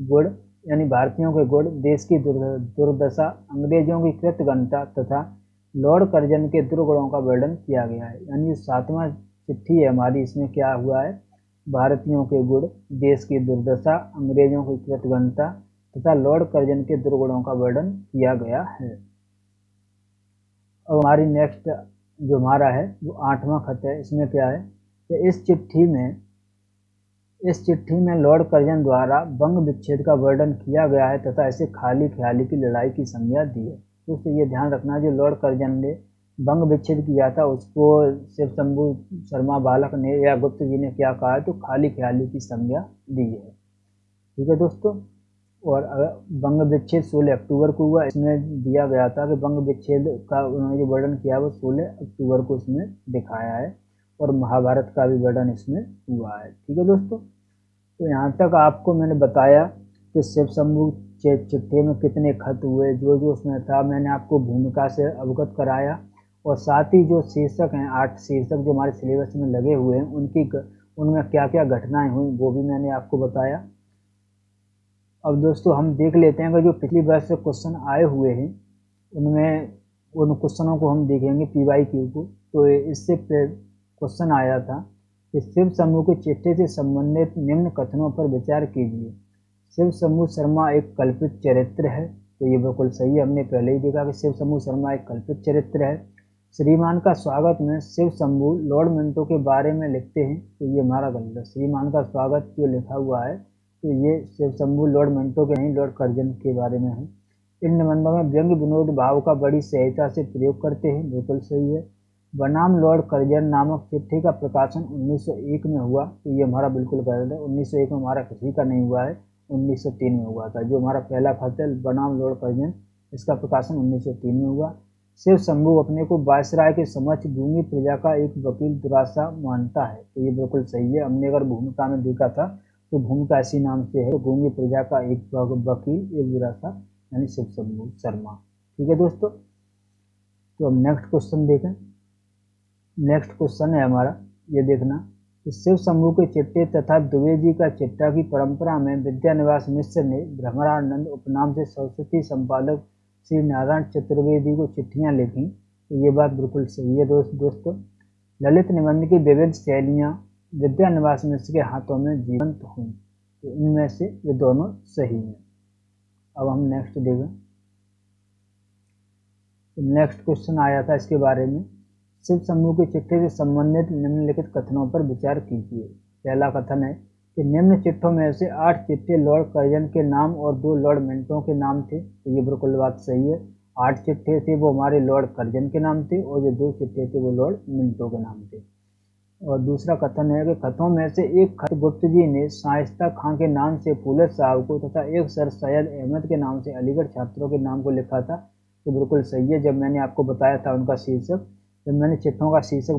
गुड़ यानी भारतीयों के गुड़, देश की दुर्दशा, अंग्रेजों की कृतघ्नता तथा लॉर्ड कर्जन के दुर्गुणों का वर्णन किया गया है। यानी 7वां चिट्ठी है हमारी, इसमें क्या हुआ है, भारतीयों के गुड़, देश की दुर्दशा, अंग्रेजों की कृतघ्नता तथा लॉर्ड कर्जन के दुर्गुणों का वर्णन किया गया है। अब हमारी नेक्स्ट जो हमारा है वो 8वां खत है। इसमें क्या है कि इस चिट्ठी में लॉर्ड कर्जन द्वारा बंग विच्छेद का वर्णन किया गया है तथा इसे खाली ख्याली की लड़ाई की संज्ञा दी है। दोस्तों ये ध्यान रखना, जो लॉर्ड कर्जन ने बंग विच्छेद किया था उसको शिव शंभू शर्मा बालक ने या गुप्त जी ने क्या कहा है, तो खाली ख्याली की संज्ञा दी है। ठीक है दोस्तों, और बंग विच्छेद 16 अक्टूबर को हुआ। इसमें दिया गया था कि बंग विच्छेद का उन्होंने जो वर्णन किया वो 16 अक्टूबर को इसमें दिखाया है, और महाभारत का भी वर्णन इसमें हुआ है। ठीक है दोस्तों, तो यहाँ तक आपको मैंने बताया कि शिव शंभू चिट्ठी में कितने खत हुए, जो जो उसमें था मैंने आपको भूमिका से अवगत कराया, और साथ ही जो शीर्षक हैं 8 शीर्षक जो हमारे सिलेबस में लगे हुए हैं उनमें क्या क्या घटनाएं हुई वो भी मैंने आपको बताया। अब दोस्तों हम देख लेते हैं कि जो पिछली बार से क्वेश्चन आए हुए हैं उनमें उन क्वेश्चनों को हम देखेंगे PYQ को। तो इससे क्वेश्चन आया था कि शिव शंभू के चिट्ठी से संबंधित निम्न कथनों पर विचार कीजिए। शिव शंभू शर्मा एक कल्पित चरित्र है, तो ये बिल्कुल सही है, हमने पहले ही देखा कि शिव शंभू शर्मा एक कल्पित चरित्र है। श्रीमान का स्वागत में शिव शंभू लॉर्ड मिंटो के बारे में लिखते हैं, तो ये हमारा गलत है। श्रीमान का स्वागत जो लिखा हुआ है तो ये शिव शंभू लॉर्ड मिंटो के नहीं, लॉर्ड कर्जन के बारे में है। इन निबंधों में व्यंग्य विनोद भाव का बड़ी सहजता से प्रयोग करते हैं, बिल्कुल सही है। बनाम लॉर्ड कर्जन नामक चिट्ठी का प्रकाशन 1901 में हुआ, तो ये हमारा बिल्कुल गलत है। 1901 में हमारा किसी का नहीं हुआ है, 1903 में हुआ था। जो हमारा पहला खत है बनाम लॉर्ड कर्जन, इसका प्रकाशन 1903 में हुआ। शिव शंभू अपने को वायसराय के समक्ष गूंगी प्रजा का एक वकील दुरासा मानता है, तो ये बिल्कुल सही है। हमने अगर भूमिका में देखा था तो भूमिका इसी नाम से है, तो गूंगी प्रजा का एक वकील एक दुरासा यानी शिव शंभू शर्मा। ठीक है दोस्तों, तो हम नेक्स्ट क्वेश्चन देखें। नेक्स्ट क्वेश्चन है हमारा, ये देखना कि शिव शंभू के चिट्टे तथा द्विवेदी का चिट्टा की परंपरा में विद्यानिवास मिश्र ने भ्रमरानंद उपनाम से सरस्वती संपादक श्री नारायण चतुर्वेदी को चिट्ठियां लिखी, तो ये बात बिल्कुल सही है दोस्तों। ललित निबंध की विविध शैलियां विद्यानिवास मिश्र के हाथों में जीवंत हुई, तो इनमें से ये दोनों सही हैं। अब हम नेक्स्ट देखें। तो नेक्स्ट क्वेश्चन आया था इसके बारे में, शिव शंभू के चिट्ठे से संबंधित निम्नलिखित कथनों पर विचार कीजिए। पहला कथन है कि निम्न चिट्ठों में से 8 चिट्ठे लॉर्ड कर्जन के नाम और 2 लॉर्ड मिंटो के नाम थे, तो ये बिल्कुल बात सही है। 8 चिट्ठे थे वो हमारे लॉर्ड कर्जन के नाम थे, और जो 2 चिट्ठे थे वो लॉर्ड मिंटो के नाम थे। और दूसरा कथन है कि खतों में से एक खत गुप्त जी ने शाइस्ता खां के नाम से फूलत साहब को तथा एक सर सैयद अहमद के नाम से अलीगढ़ छात्रों के नाम को लिखा था, तो बिल्कुल सही है। जब मैंने आपको बताया था उनका शीर्षक, जब मैंने चिट्ठों का शीर्षक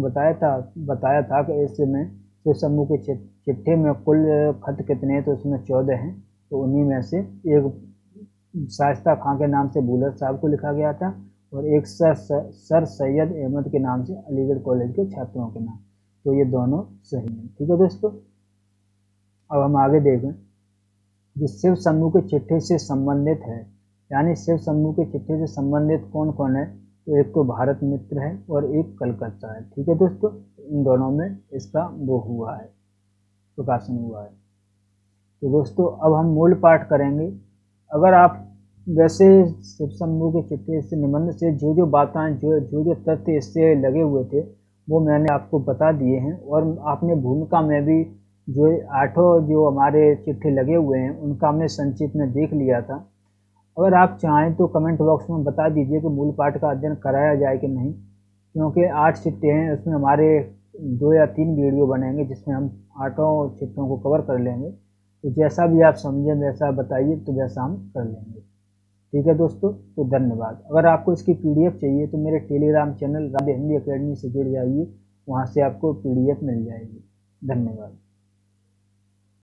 बताया था कि इसमें शिव शंभू के चिट्ठे में कुल खत कितने हैं, तो उसमें 14 हैं, तो उन्हीं में से एक शाइस्ता खां के नाम से बुलर साहब को लिखा गया था, और एक सर सैयद अहमद के नाम से अलीगढ़ कॉलेज के छात्रों के नाम, तो ये दोनों सही हैं। ठीक है दोस्तों, अब हम आगे देखें जो शिव शंभू के चिट्ठे से संबंधित है, यानी शिव शंभू के चिट्ठे से संबंधित कौन कौन है, तो एक तो भारत मित्र है और एक कलकत्ता है। ठीक है दोस्तों, इन दोनों में इसका वो हुआ है, प्रकाशन हुआ है। तो दोस्तों अब हम मूल पाठ करेंगे। अगर आप वैसे शिव शंभू के चिट्ठे से निबंध से जो जो बातें जो तथ्य इससे लगे हुए थे वो मैंने आपको बता दिए हैं, और आपने भूमिका में भी जो 8 जो हमारे चिट्ठे लगे हुए हैं उनका हमने संक्षिप्त में देख लिया था। अगर आप चाहें तो कमेंट बॉक्स में बता दीजिए कि मूल पाठ का अध्ययन कराया जाए कि नहीं, क्योंकि 8 चिट्ठे हैं, उसमें हमारे 2 या 3 वीडियो बनेंगे जिसमें हम 8 चिट्ठों को कवर कर लेंगे। तो जैसा भी आप समझें वैसा बताइए, तो वैसा हम कर लेंगे। ठीक है दोस्तों, तो धन्यवाद। अगर आपको इसकी PDF चाहिए तो मेरे Telegram channel Radhe Hindi academy से जुड़ जाइए, वहाँ से आपको PDF मिल जाएगी। धन्यवाद।